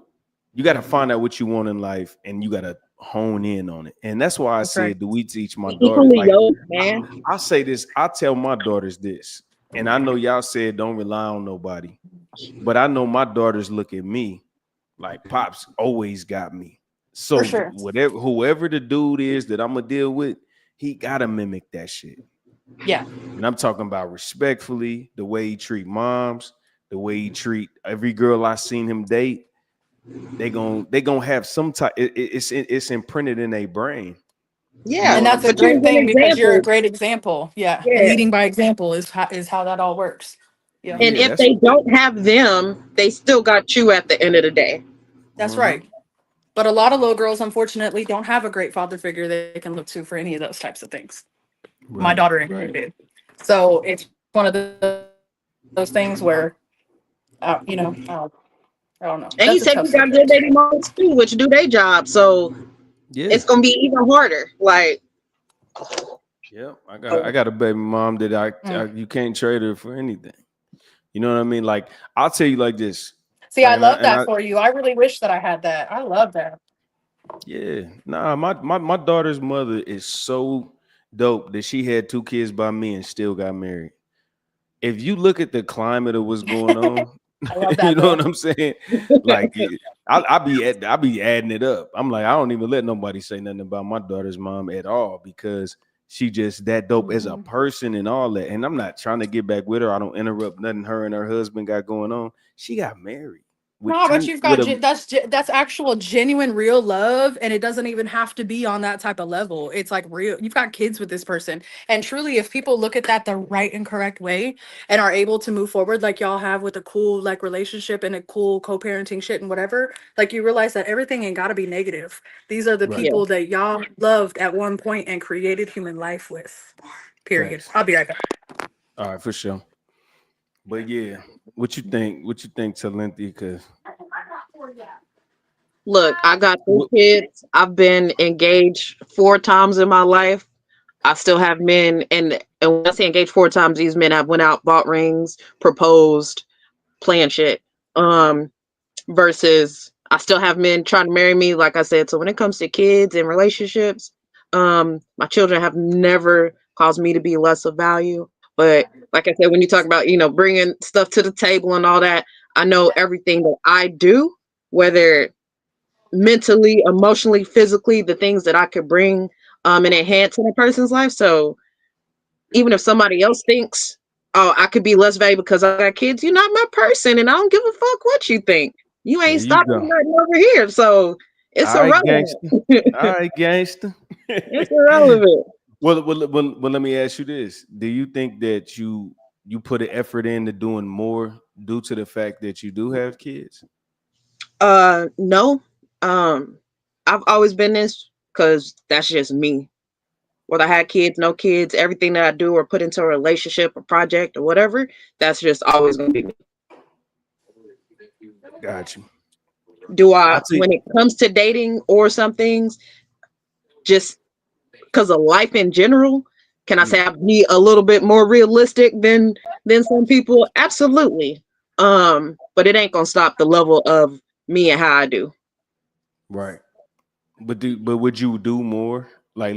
gotta find out what you want in life and you gotta hone in on it. And that's why I said, do we teach my daughters? Like, I say this, I tell my daughters this, and I know y'all said don't rely on nobody, but I know my daughters look at me like Pops always got me. So whoever the dude is that I'm gonna deal with, he gotta mimic that shit. Yeah. And I'm talking about respectfully, the way he treat moms, the way he treat every girl I seen him date. They gonna have some type. It's imprinted in their brain. Yeah, and that's a great thing because you're a great example. Yeah. And leading by example is how that all works. Yeah. And if they don't have them, they still got you at the end of the day. That's right. But a lot of little girls, unfortunately, don't have a great father figure they can look to for any of those types of things. Right. My daughter included. So it's one of those things where, I don't know. And you said you got good baby moms too, which do their job. So it's gonna be even harder. Like, I got a baby mom that you can't trade her for anything. You know what I mean? Like, I'll tell you like this. See, I love that for you. I really wish that I had that. I love that. Yeah. Nah, my daughter's mother is so dope that she had 2 kids by me and still got married. If you look at the climate of what's going on, you know what I'm saying? Like, I be adding it up. I'm like, I don't even let nobody say nothing about my daughter's mom at all because she just that dope as a person and all that. And I'm not trying to get back with her. I don't interrupt nothing her and her husband got going on. She got married. No, but you've got that's actual genuine real love, and it doesn't even have to be on that type of level. It's like real. You've got kids with this person, and truly, if people look at that the right and correct way and are able to move forward like y'all have with a cool like relationship and a cool co-parenting shit and whatever, like you realize that everything ain't got to be negative. These are the people that y'all loved at one point and created human life with. Period. Thanks. I'll be right back. All right, for sure. But yeah, what you think, Talenti? Because look, I got 2 kids. I've been engaged 4 times in my life. I still have men, and when I say engaged 4 times, these men have went out, bought rings, proposed, playing shit. Versus I still have men trying to marry me, like I said. So when it comes to kids and relationships, my children have never caused me to be less of value. But like I said, when you talk about, bringing stuff to the table and all that, I know everything that I do, whether mentally, emotionally, physically, the things that I could bring and enhance in a person's life. So even if somebody else thinks, oh, I could be less valuable because I got kids, you're not my person, and I don't give a fuck what you think. You ain't stopping nothing over here. So it's irrelevant. All right, gangster. It's irrelevant. Well, let me ask you this. Do you think that you put an effort into doing more due to the fact that you do have kids? No. I've always been this because that's just me. Whether I had kids, no kids, everything that I do or put into a relationship, a project, or whatever, that's just always going to be me. Got you. When it comes to dating or some things, just because of life in general, Can I say I be a little bit more realistic than some people? Absolutely. But it ain't gonna stop the level of me and how I do. Right. But would you do more? Like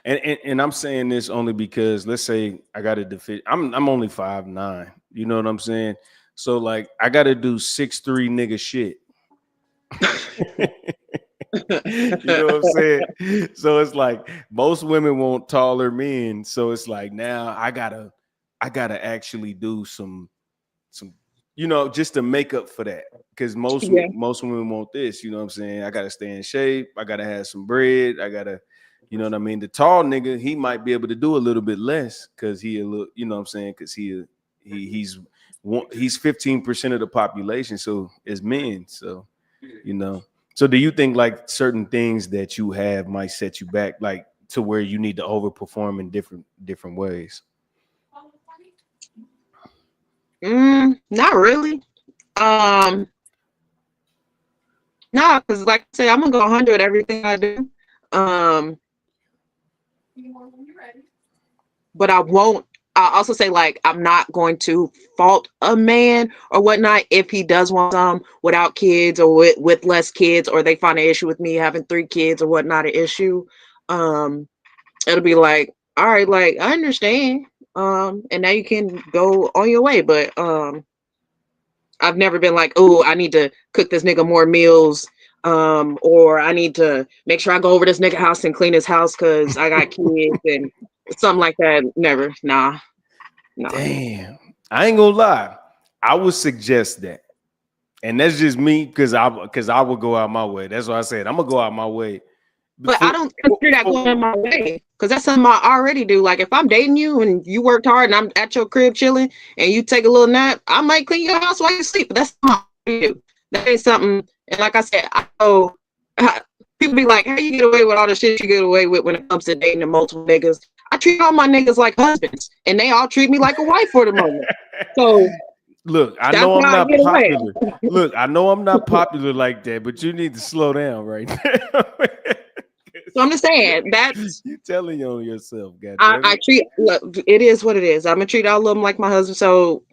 and I'm saying this only because let's say I got to defend. I'm only 5'9". You know what I'm saying? So like I got to do 6'3" nigga shit. You know what I'm saying? So it's like most women want taller men. So it's like now I gotta actually do some just to make up for that. Because most women want this, you know what I'm saying? I gotta stay in shape, I gotta have some bread, I gotta, you know what I mean? The tall nigga, he might be able to do a little bit less because he a little, you know what I'm saying? Because he's 15% of the population, so as men, so you know. So do you think like certain things that you have might set you back, like to where you need to overperform in different ways? Not really. No, because like I said, I'm gonna go 100 everything I do. But I won't. I also say like I'm not going to fault a man or whatnot if he does want some without kids or with less kids, or they find an issue with me having 3 kids or whatnot an issue. It'll be like, all right, like I understand. And now you can go on your way. But I've never been like, oh, I need to cook this nigga more meals. Or I need to make sure I go over this nigga house and clean his house because I got kids and something like that. Never. Nah. Damn. I ain't gonna lie. I would suggest that. And that's just me because I would go out my way. That's why I said I'm gonna go out my way. But I don't consider that going my way because that's something I already do. Like if I'm dating you and you worked hard and I'm at your crib chilling and you take a little nap, I might clean your house while you sleep. But that's not what I do. That ain't something. And like I said, I know people be like, "How you get away with all the shit you get away with when it comes to dating and multiple niggas?" I treat all my niggas like husbands, and they all treat me like a wife for the moment. So look, I know I'm not popular. Look, I know I'm not popular like that, but you need to slow down right now. So I'm just saying that's you telling on yourself, goddamn. I treat it is what it is. I'm gonna treat all of them like my husband. So,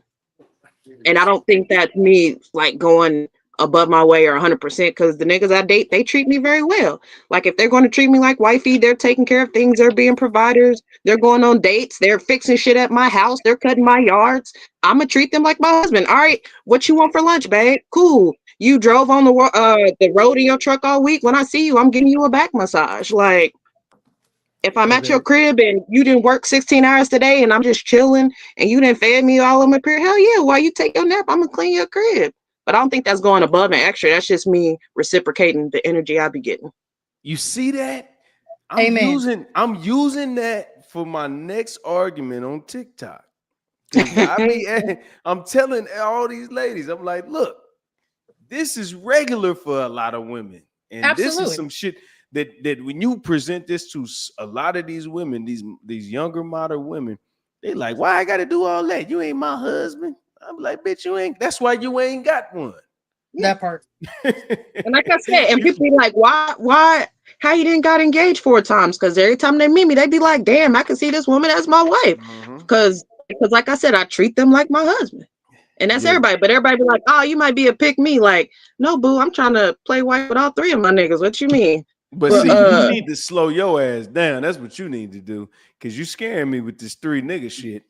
and I don't think that's me like going above my way or 100% because the niggas I date, they treat me very well. Like if they're going to treat me like wifey, they're taking care of things, they're being providers, they're going on dates, they're fixing shit at my house, they're cutting my yards. I'm gonna treat them like my husband. All right, what you want for lunch, babe? Cool. You drove on the road in your truck all week. When I see you, I'm giving you a back massage. Like if I'm at your crib and you didn't work 16 hours today and I'm just chilling and you didn't fed me all of my period, hell yeah, while you take your nap, I'm gonna clean your crib. But I don't think that's going above and extra. That's just me reciprocating the energy I be getting. You see that? I'm using that for my next argument on TikTok. I'm telling all these ladies, I'm like, look, this is regular for a lot of women. And Absolutely. This is some shit that when you present this to a lot of these women, these younger modern women, they like, why I gotta do all that? You ain't my husband. I'm like, bitch, you ain't. That's why you ain't got one. That part. And like I said, and people be like, why, how you didn't got engaged 4 times? Because every time they meet me, they be like, damn, I can see this woman as my wife. Because like I said, I treat them like my husband. And that's everybody. But everybody be like, oh, you might be a pick me. Like, no, boo, I'm trying to play wife with all 3 of my niggas. What you mean? But see, you need to slow your ass down. That's what you need to do. Because you scaring me with this 3 nigga shit.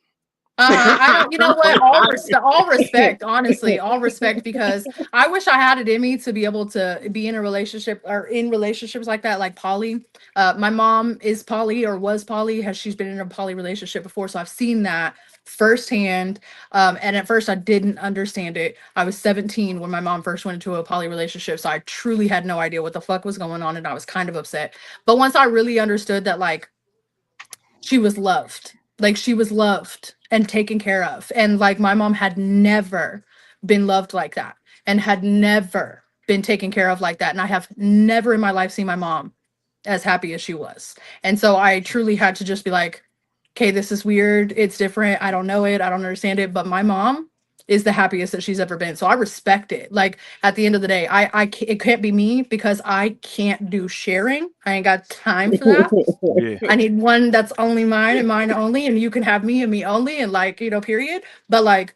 I don't, you know what? All respect, honestly, all respect, because I wish I had it in me to be able to be in a relationship or in relationships like that, like poly. My mom is poly or was poly, she's been in a poly relationship before, so I've seen that firsthand. And at first I didn't understand it. I was 17 when my mom first went into a poly relationship, so I truly had no idea what the fuck was going on, and I was kind of upset. But once I really understood that, like, she was loved. Like she was loved and taken care of. And like my mom had never been loved like that and had never been taken care of like that. And I have never in my life seen my mom as happy as she was. And so I truly had to just be like, okay, this is weird. It's different. I don't know it. I don't understand it. But my mom is the happiest that she's ever been. So I respect it. Like at the end of the day, it can't be me because I can't do sharing. I ain't got time for that. Yeah. I need one that's only mine and mine only, and you can have me and me only, and like, you know, period. But like,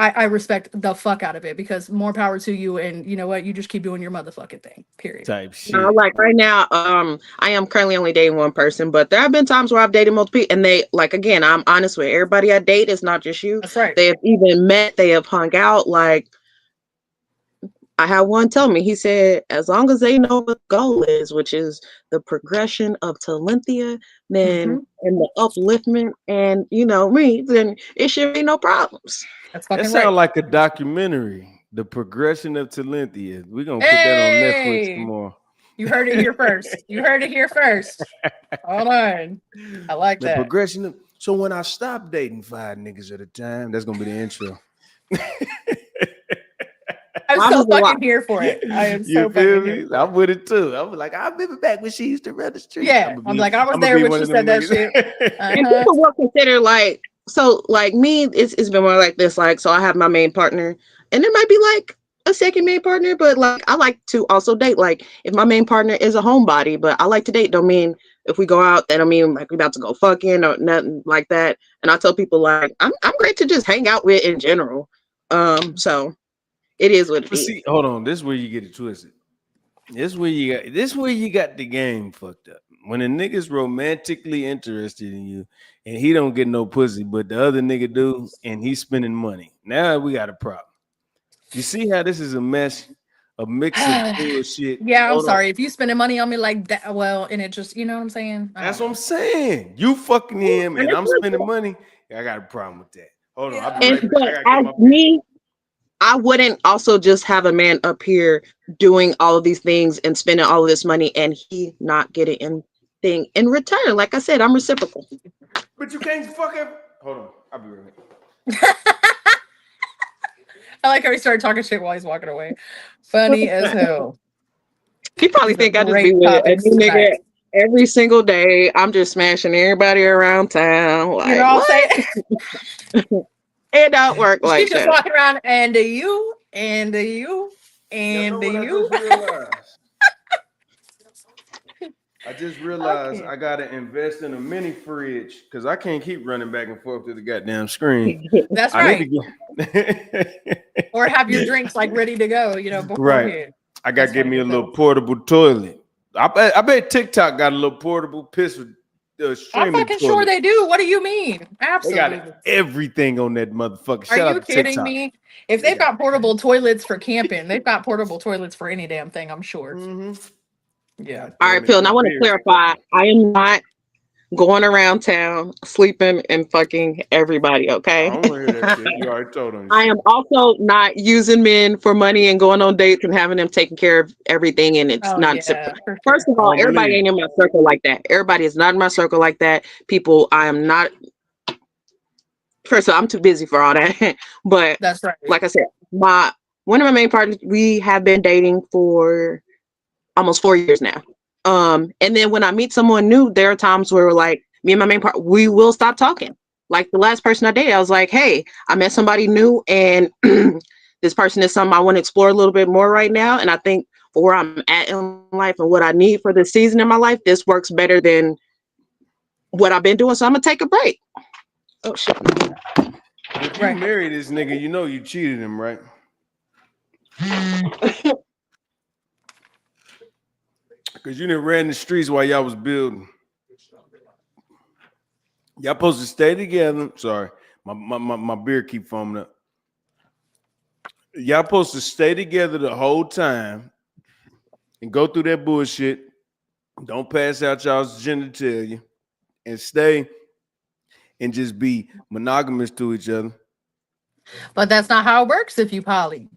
I respect the fuck out of it because more power to you, and you know what, you just keep doing your motherfucking thing. Period. Type shit. Like right now, I am currently only dating one person, but there have been times where I've dated multiple people, and they like again, I'm honest with everybody I date. It's not just you. That's right. They have even met, they have hung out. Like I had one tell me, he said, as long as they know what the goal is, which is the progression of Talenthia, then and the upliftment, and you know me, then it should be no problems. That's That fucking sounds right. like a documentary. The progression of Talenthia. We're gonna put that on Netflix tomorrow. You heard it here first. You heard it here first. Hold on. I like The that. progression of, so when I stop dating 5 niggas at a time, that's gonna be the intro. I'm so fucking here for it. I am so fucking here. I'm with it too. I'm like, I remember back when she used to run the street. Yeah, I was there when she said that shit. And people will consider like, so like me, it's been more like this. Like, so I have my main partner, and there might be like a second main partner, but like I like to also date. Like if my main partner is a homebody, but I like to date. Don't mean if we go out, that don't mean like we're about to go fucking or nothing like that. And I tell people like I'm great to just hang out with in general. So it is what it is. See, hold on, this is where you get it twisted. This where you got the game fucked up. When a nigga's romantically interested in you and he don't get no pussy, but the other nigga do, and he's spending money. Now we got a problem. You see how this is a mess, a mix of bullshit. Yeah, I'm sorry. If you spending money on me like that, well, and it just, you know what I'm saying? That's what I'm saying. You fucking him and I'm spending money. I got a problem with that. Hold on. I'll be right back. As me, I wouldn't also just have a man up here doing all of these things and spending all of this money and he not getting anything in return. Like I said, I'm reciprocal. But you can't fuck him. Hold on. I'll be right back. I like how he started talking shit while he's walking away. Funny as hell. He probably think I just be with a new nigga every single day. I'm just smashing everybody around town. Like, you know what I'm saying? It don't work like She's just that. walking around and you. I just realized I gotta invest in a mini fridge because I can't keep running back and forth to the goddamn screen. That's right. Or have your drinks like ready to go, you know, beforehand. Right. I gotta get me a little portable toilet. I bet TikTok got a little portable piss with I'm fucking sure they do. What do you mean? Absolutely. They got everything on that motherfucker. Are you kidding me? If they've got portable toilets for camping, they've got portable toilets for any damn thing, I'm sure. Yeah. All right, Phil. And I want to clarify. I am not going around town sleeping and fucking everybody. Okay. I don't hear that shit. You already told them. I am also not using men for money and going on dates and having them taking care of everything. And it's not. Sure. First of all, everybody ain't in my circle like that. Everybody is not in my circle like that. People, I am not. First of all, I'm too busy for all that. But that's right. Like I said, one of my main partners, we have been dating for almost 4 years now. And then when I meet someone new, there are times where like me and my main partner, we will stop talking. Like the last person I dated, I was like, hey, I met somebody new and this person is something I want to explore a little bit more right now. And I think for where I'm at in life and what I need for this season in my life, this works better than what I've been doing. So I'm gonna take a break. Oh shit. If you marry this nigga, you know you cheated him, right? Because you done ran the streets while y'all was building. Y'all supposed to stay together. Sorry, my beard keep foaming up. Y'all supposed to stay together the whole time and go through that bullshit. Don't pass out y'all's genitalia and stay and just be monogamous to each other. But that's not how it works if you poly.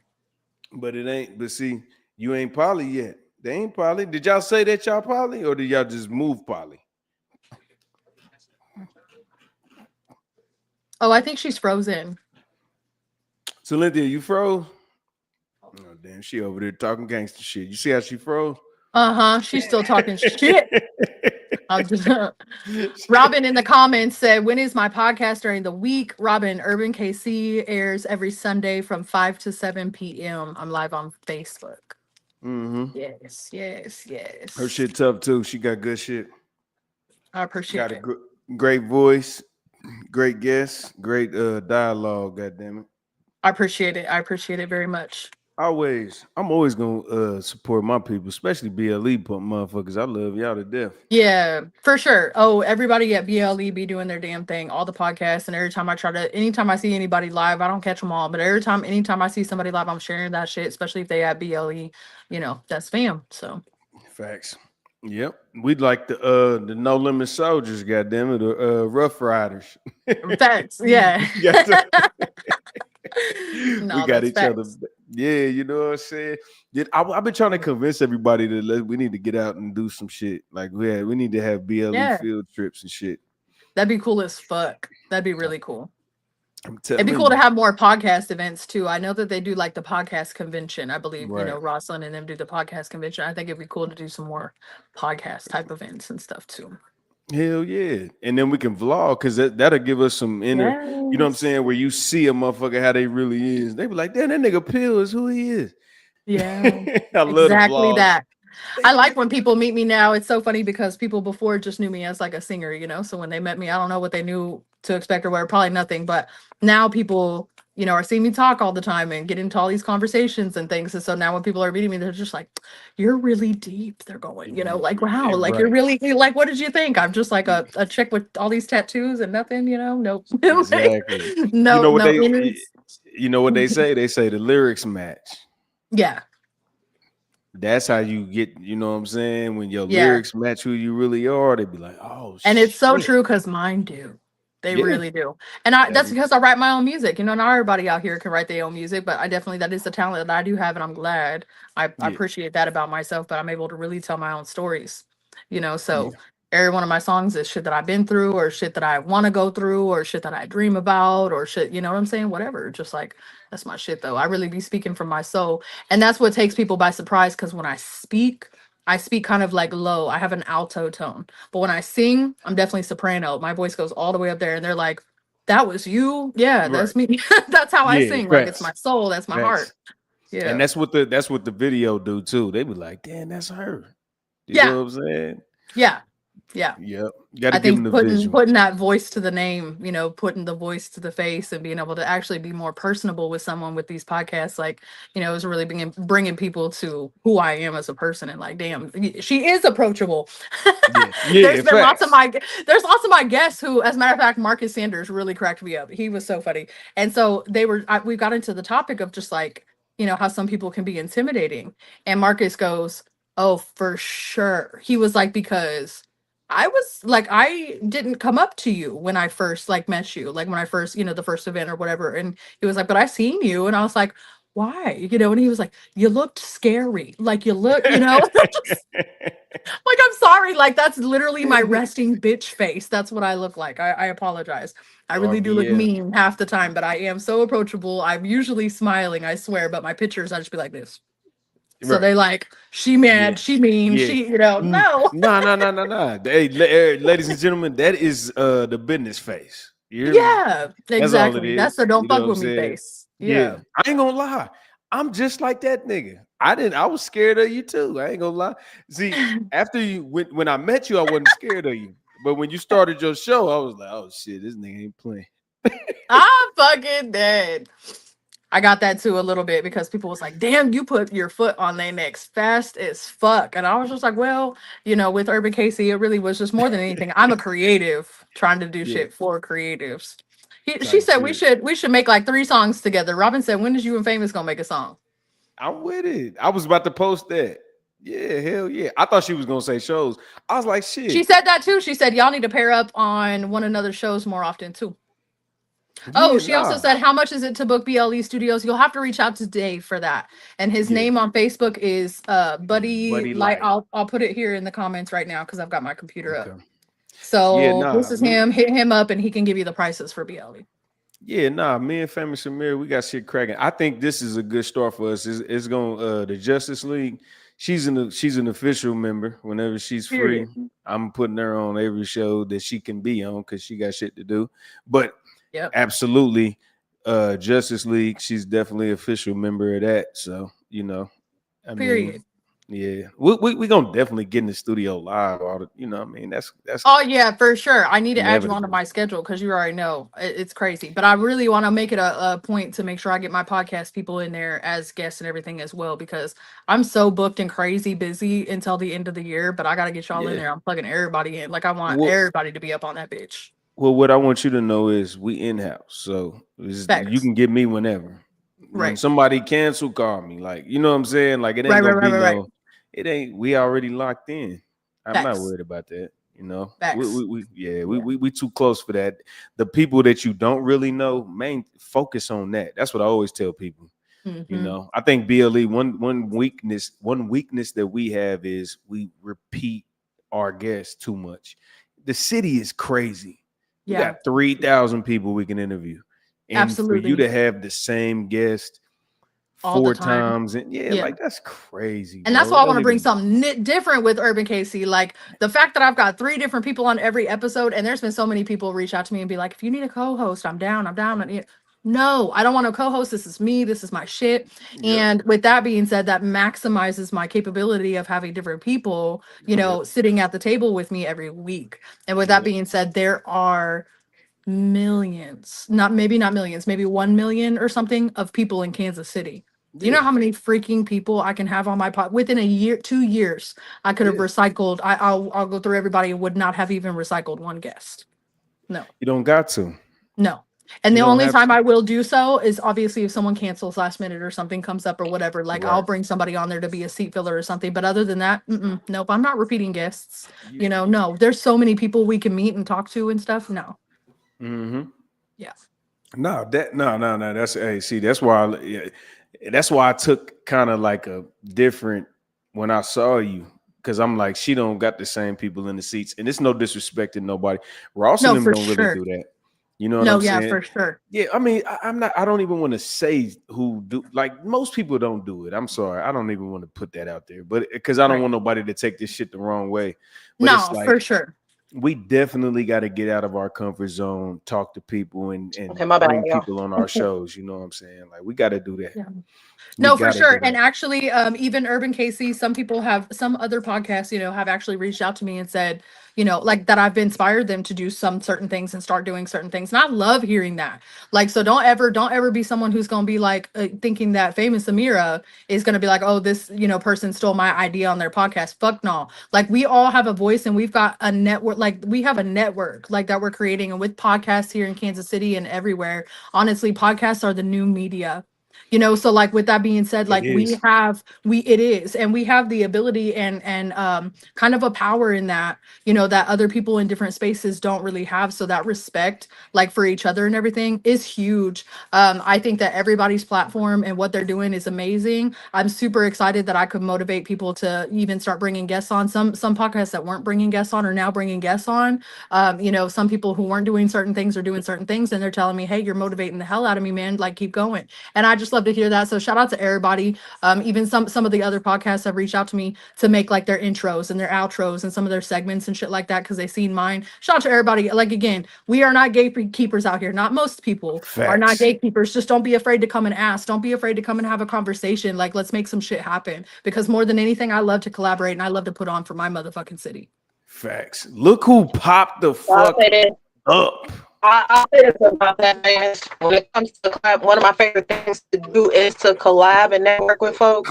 But it ain't. But see, you ain't poly yet. They ain't poly. Did y'all say that y'all poly or did y'all just move poly? Oh, I think she's frozen. So, Cynthia, you froze? Oh, damn. She over there talking gangster shit. You see how she froze? Uh-huh. She's still talking shit. I'll just, Robin in the comments said, when is my podcast during the week? Robin, Urban KC airs every Sunday from 5 to 7 p.m. I'm live on Facebook. Yes, yes, yes. Her shit tough too. She got good shit. I appreciate Got it. a great voice, great guests, great dialogue. God damn it. I appreciate it. I appreciate it very much. I'm always gonna support my people, especially BLE pump motherfuckers. I love y'all to death. Yeah, for sure. Oh, everybody at BLE be doing their damn thing, all the podcasts, and anytime I see anybody live, I don't catch them all, but anytime I see somebody live, I'm sharing that shit, especially if they at BLE, that's fam. So Facts. Yep. We'd like the No Limit Soldiers, goddamn it, the Rough Riders. facts, yeah. No, we got each other. Yeah, you know what I'm saying? I've been trying to convince everybody that we need to get out and do some shit. Like we need to have BLE field trips and shit. That'd be cool as fuck. That'd be really cool. It'd be cool to have more podcast events too. I know that they do like the podcast convention. I believe Rosalind and them do the podcast convention. I think it'd be cool to do some more podcast type events and stuff too. Hell yeah. And then we can vlog because that'll give us some inner, you know what I'm saying, where you see a motherfucker how they really is. They be like, damn, that nigga Pill is who he is. Yeah. I love exactly that. I like when people meet me now. It's so funny because people before just knew me as like a singer, so when they met me, I don't know what they knew to expect or whatever, probably nothing. But now people, are seeing me talk all the time and get into all these conversations and things. And so now when people are meeting me, they're just like, you're really deep. They're going, like, wow, like you're really like, what did you think? I'm just like a chick with all these tattoos and nothing, nope. Exactly. No, you know what they say? They say the lyrics match. Yeah. That's how you get, you know what I'm saying? When your lyrics match who you really are, they be like, oh, and it's so true because mine do. They really do. And that's because I write my own music. Not everybody out here can write their own music, but that is the talent that I do have. And I'm glad. I appreciate that about myself, but I'm able to really tell my own stories, so every one of my songs is shit that I've been through or shit that I want to go through or shit that I dream about or shit, you know what I'm saying? Whatever. Just like, that's my shit though. I really be speaking from my soul. And that's what takes people by surprise. Cause when I speak kind of like low. I have an alto tone, but when I sing, I'm definitely soprano. My voice goes all the way up there and they're like, that was you? Yeah, that's me. That's how I sing. Like it's my soul. That's my heart. Yeah. And that's what the video do too. They be like, damn, that's her. You know what I'm saying? Yeah. Yeah. Yep. Gotta give them the putting that voice to the name, putting the voice to the face and being able to actually be more personable with someone with these podcasts, like, is really bringing people to who I am as a person and like, damn, she is approachable. There's lots of my guests who, as a matter of fact, Marcus Sanders really cracked me up. He was so funny. And so we got into the topic of just like, how some people can be intimidating. And Marcus goes, oh, for sure. He was like, because I was like, I didn't come up to you when I first like met you, like when I first, the first event or whatever. And he was like, but I seen you. And I was like, why? And he was like, you looked scary. Like you look, like, I'm sorry. Like that's literally my resting bitch face. That's what I look like. I apologize. I really do look mean half the time, but I am so approachable. I'm usually smiling, I swear, but my pictures, I just be like this. So they like, she mad, she mean, she, no. No. Hey, ladies and gentlemen, that is the business face. Exactly. That's the don't fuck with me face. Yeah. I ain't gonna lie. I'm just like that nigga. I was scared of you too. I ain't gonna lie. See, after when I met you, I wasn't scared of you. But when you started your show, I was like, oh shit, this nigga ain't playing. I'm fucking dead. I got that too a little bit because people was like, damn, you put your foot on their necks fast as fuck. And I was just like, well, with Urban Casey, it really was just more than anything. I'm a creative trying to do shit for creatives. She said we should make like 3 songs together. Robin said, when is you and Famous gonna make a song? I'm with it. I was about to post that. Yeah, hell yeah. I thought she was gonna say shows. I was like, shit. She said that too. She said y'all need to pair up on one another's shows more often too. She also said, how much is it to book BLE Studios? You'll have to reach out to Dave for that. And his name on Facebook is Buddy Light. I'll put it here in the comments right now because I've got my computer up. So this is him. Hit him up and he can give you the prices for BLE. Yeah, me and Famous Samir, we got shit cracking. I think this is a good start for us. It's going the Justice League. she's an official member. Whenever she's free, Period. I'm putting her on every show that she can be on because she got shit to do. But Yep. absolutely, Justice League, she's definitely an official member of that. So, I Period. mean, yeah, we gonna definitely get in the studio live. All the, I mean, that's Oh yeah, for sure. I need to add you onto inevitable. my schedule because you already know it's crazy. But I really want to make it a point to make sure I get my podcast people in there as guests and everything as well because I'm so booked and crazy busy until the end of the year. But I gotta get y'all in Yeah. there. I'm plugging everybody in. Like I want Well, everybody to be up on that bitch. well, what I want you to know is we in house, so you Facts. can get me whenever. When Right. somebody cancel, call me. Like, you know what I'm saying? Like, it ain't Right. Right. gonna Right. be Right. Right. no. It ain't. We already locked in. I'm not Facts. worried about that. Facts. We too close for that. The people that you don't really know, focus on that. That's what I always tell people. Mhm. I think BLE one weakness that we have is we repeat our guests too much. The city is crazy. We Yeah. got 3,000 people we can interview, and for you Absolutely. to have the same guest All the 4 time. times, and Yeah. like that's crazy, And that's bro. why It I want don't to bring even. something different with Urban KC. Like the fact that I've got 3 different people on every episode, and there's been so many people reach out to me and be like, if you need a co-host, I'm down. I'm down. No, I don't want a co-host. This is me. This is my shit. Yep. And with that being said, that maximizes my capability of having different people, Yep. sitting at the table with me every week. And with that Yep. being said, there are millions, not millions, maybe 1 million or something of people in Kansas City. Do you know Yeah. how many freaking people I can have on my pod within a year, 2 years? I could have Yeah. recycled. I'll go through everybody and would not have even recycled one guest. No, You don't got to. no. And You the don't only have time to. I will do so is obviously if someone cancels last minute or something comes up or whatever. Like I'll Right. bring somebody on there to be a seat filler or something. But other than that, nope. I'm not repeating guests. You, No. There's so many people we can meet and talk to and stuff. No. mm-hmm. Yeah. No, no. That's see. That's why I took kind of like a different when I saw you because I'm like she don't got the same people in the seats, and it's no disrespect to nobody. Ross and No, them for don't really sure. do that. You know what No, I'm yeah, saying? for sure. Yeah, I mean, I'm not. I don't even want to say who do. Like most people don't do it. I'm sorry. I don't even want to put that out there, but because I don't Right. want nobody to take this shit the wrong way. But it's No, like for sure. we definitely got to get out of our comfort zone, talk to people, and Okay, my bad, bring y'all. people on our shows. You know what I'm saying? Like we got to do that. Yeah. We No, for got to sure. do And that. actually, even Urban KC, some other podcasts, have actually reached out to me and said, like that I've inspired them to do some certain things and start doing certain things. And I love hearing that. Like, so don't ever be someone who's going to be like thinking that famous Amira is going to be like, oh, this, person stole my idea on their podcast. Fuck no. Like we all have a voice and we've got a network, like we have a network like that we're creating. And with podcasts here in Kansas City and everywhere, honestly, podcasts are the new media. So like with that being said, It like is it is, and we have the ability and kind of a power in that, that other people in different spaces don't really have. So that respect like for each other and everything is huge. I think that everybody's platform and what they're doing is amazing. I'm super excited that I could motivate people to even start bringing guests on. Some podcasts that weren't bringing guests on are now bringing guests on. Some people who weren't doing certain things are doing certain things, and they're telling me, hey, you're motivating the hell out of me, man, like keep going. And I just love to hear that. So shout out to everybody. Even some of the other podcasts have reached out to me to make like their intros and their outros and some of their segments and shit like that because they seen mine. Shout out to everybody. Like again, we are not gatekeepers out here. Not most people are not facts. gatekeepers. Just don't be afraid to come and ask. Don't be afraid to come and have a conversation. Like let's make some shit happen. Because more than anything, I love to collaborate and I love to put on for my motherfucking city. Facts. Look who popped the I'll fuck say this. up. I'll say this about that, man. When it comes to collab, one of my favorite things to do is to collab and network with folks.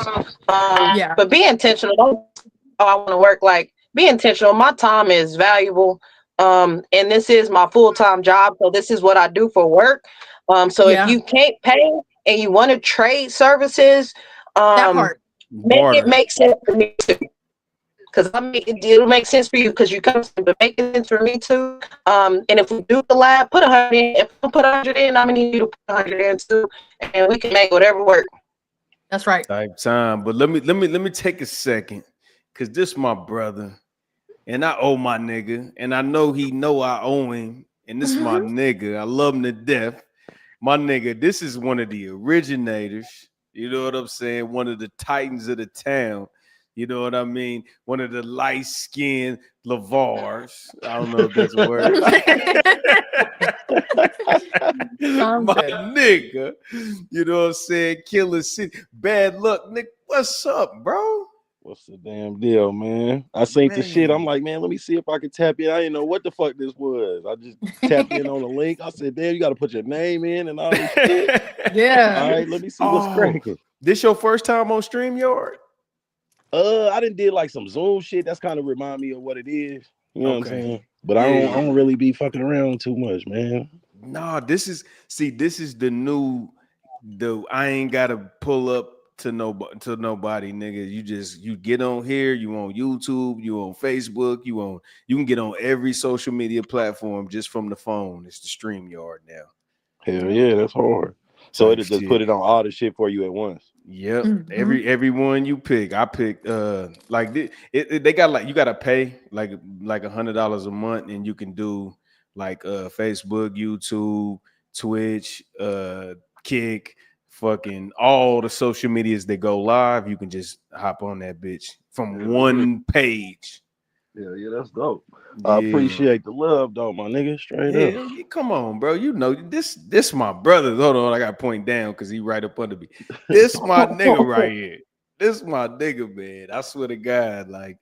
Yeah. But be intentional. Don't I want to work like be intentional. My time is valuable. And this is my full-time job. So this is what I do for work. So if Yeah. you can't pay and you want to trade services, That part. make it Barter. make sense for me too. Because it'll make sense for you because you come to make it sense for me too. And if we do the lab, put 100 in. If we put 100 in, I'm gonna need you to put 100 in too, and we can make whatever work. That's right. Type time. But let me take a second because this my brother. And I owe my nigga. And I know he know I owe him. And this is my nigga. I love him to death. My nigga, this is one of the originators. You know what I'm saying? One of the titans of the town. You know what I mean? One of the light-skinned LeVars. I don't know if that's a word. My nigga. You know what I'm saying? Killer City. Bad luck, Nick. What's up, bro? What's the damn deal, man? I seen the shit. I'm like, man, let me see if I can tap in. I didn't know what the fuck this was. I just tapped in on the link. I said, damn, you got to put your name in and all this shit. Yeah. All right, let me see what's cracking. This your first time on StreamYard? I done did like some Zoom shit. That's kind of remind me of what it is. You know what I'm saying? But I don't really be fucking around too much, man. Nah, this is the new. I ain't gotta pull up to nobody, nigga. You get on here, you on YouTube, you on Facebook, you can get on every social media platform just from the phone. It's the StreamYard now. Hell yeah, that's hard. So it'll just put it on all the shit for you at once. Yep. Mm-hmm. Every one you pick. I picked like they got like you gotta pay like $100 a month, and you can do like Facebook, YouTube, Twitch, Kick, fucking all the social medias that go live. You can just hop on that bitch from one page. Yeah, that's dope. I appreciate the love, though, my nigga. Straight up. Yeah, come on, bro. You know this my brother. Hold on, I got to point down because he right up under me. This my nigga right here. This my nigga, man. I swear to God, like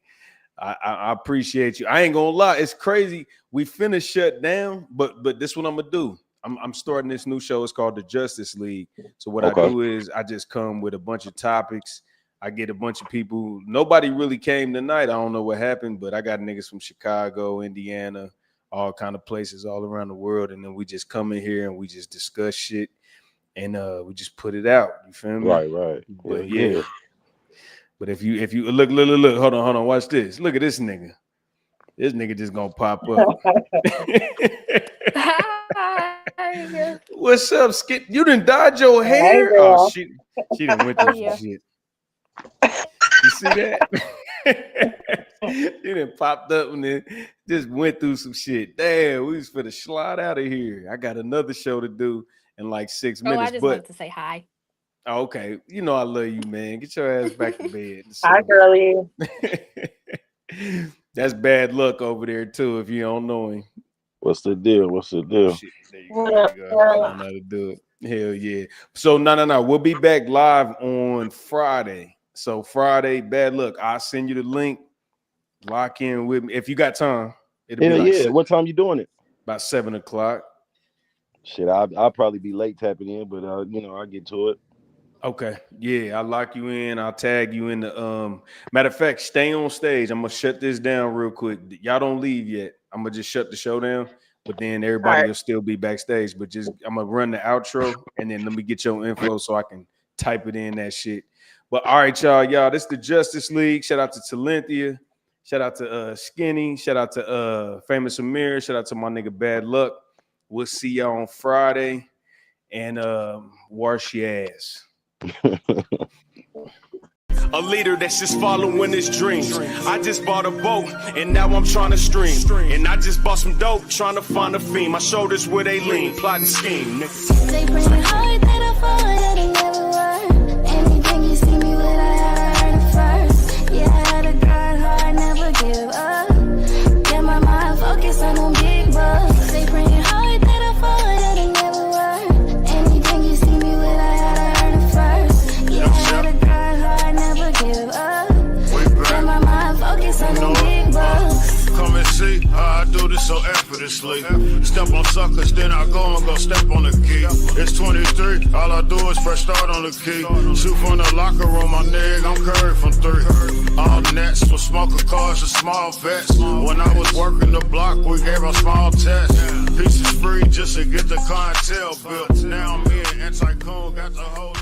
I appreciate you. I ain't gonna lie, it's crazy. We finna shut down, but this what I'm gonna do. I'm starting this new show. It's called the Justice League. So what I do is I just come with a bunch of topics. I get a bunch of people. Nobody really came tonight. I don't know what happened, but I got niggas from Chicago, Indiana, all kind of places all around the world. And then we just come in here and we just discuss shit and we just put it out. You feel me? Right. But yeah. But if you look, hold on, watch this. Look at this nigga. This nigga just gonna pop up. What's up, Skip? You done dyed your hair? Oh, she done went through some shit. You see that? She done popped up and then just went through some shit. Damn, we was finna slide out of here. I got another show to do in like 6 minutes. I just wanted to say hi. Oh, okay. You know I love you, man. Get your ass back to bed. Hi, girlie. That's bad luck over there too, if you don't know him. What's the deal? Shit, there you go. I don't know how to do it. Hell yeah. So no. We'll be back live on Friday. So Friday, bad luck. I'll send you the link. Lock in with me. If you got time. It'll be like what time you doing it? About 7 o'clock. Shit, I'll probably be late tapping in, but I'll get to it. Okay. Yeah, I'll lock you in. I'll tag you in the matter of fact, stay on stage. I'm gonna shut this down real quick. Y'all don't leave yet. I'm gonna just shut the show down, but then everybody will still be backstage. But I'm gonna run the outro and then let me get your info so I can type it in that shit. But all right, y'all. This is the Justice League. Shout out to Talentia. Shout out to Skinny. Shout out to Famous Amir. Shout out to my nigga Bad Luck. We'll see y'all on Friday. And wash your ass. A leader that's just following his dreams. I just bought a boat and now I'm trying to stream. And I just bought some dope trying to find a fiend. My shoulders where they lean, plotting scheme. They bring it hard that I fall that it never worked. Anything you see me with, I heard it first. Yeah, I had a grind hard, never give up. Get my mind focused on them big bucks. They bring it hard that I fall that it never worked. Anything you see me with, I heard it first. Yeah, I had a grind hard, never give up. Get my mind focused on them big bucks. Come and see how I do this so effortlessly. Step on suckers, then I go and go step on the key. It's 23, all I do is press start on the key. Shoot from the locker room, my nigga, I'm curried from 3. All nets for smoker cars and small vets. When I was working the block, we gave a small test. Pieces free just to get the clientele built. Now me and Anti-Coon got the whole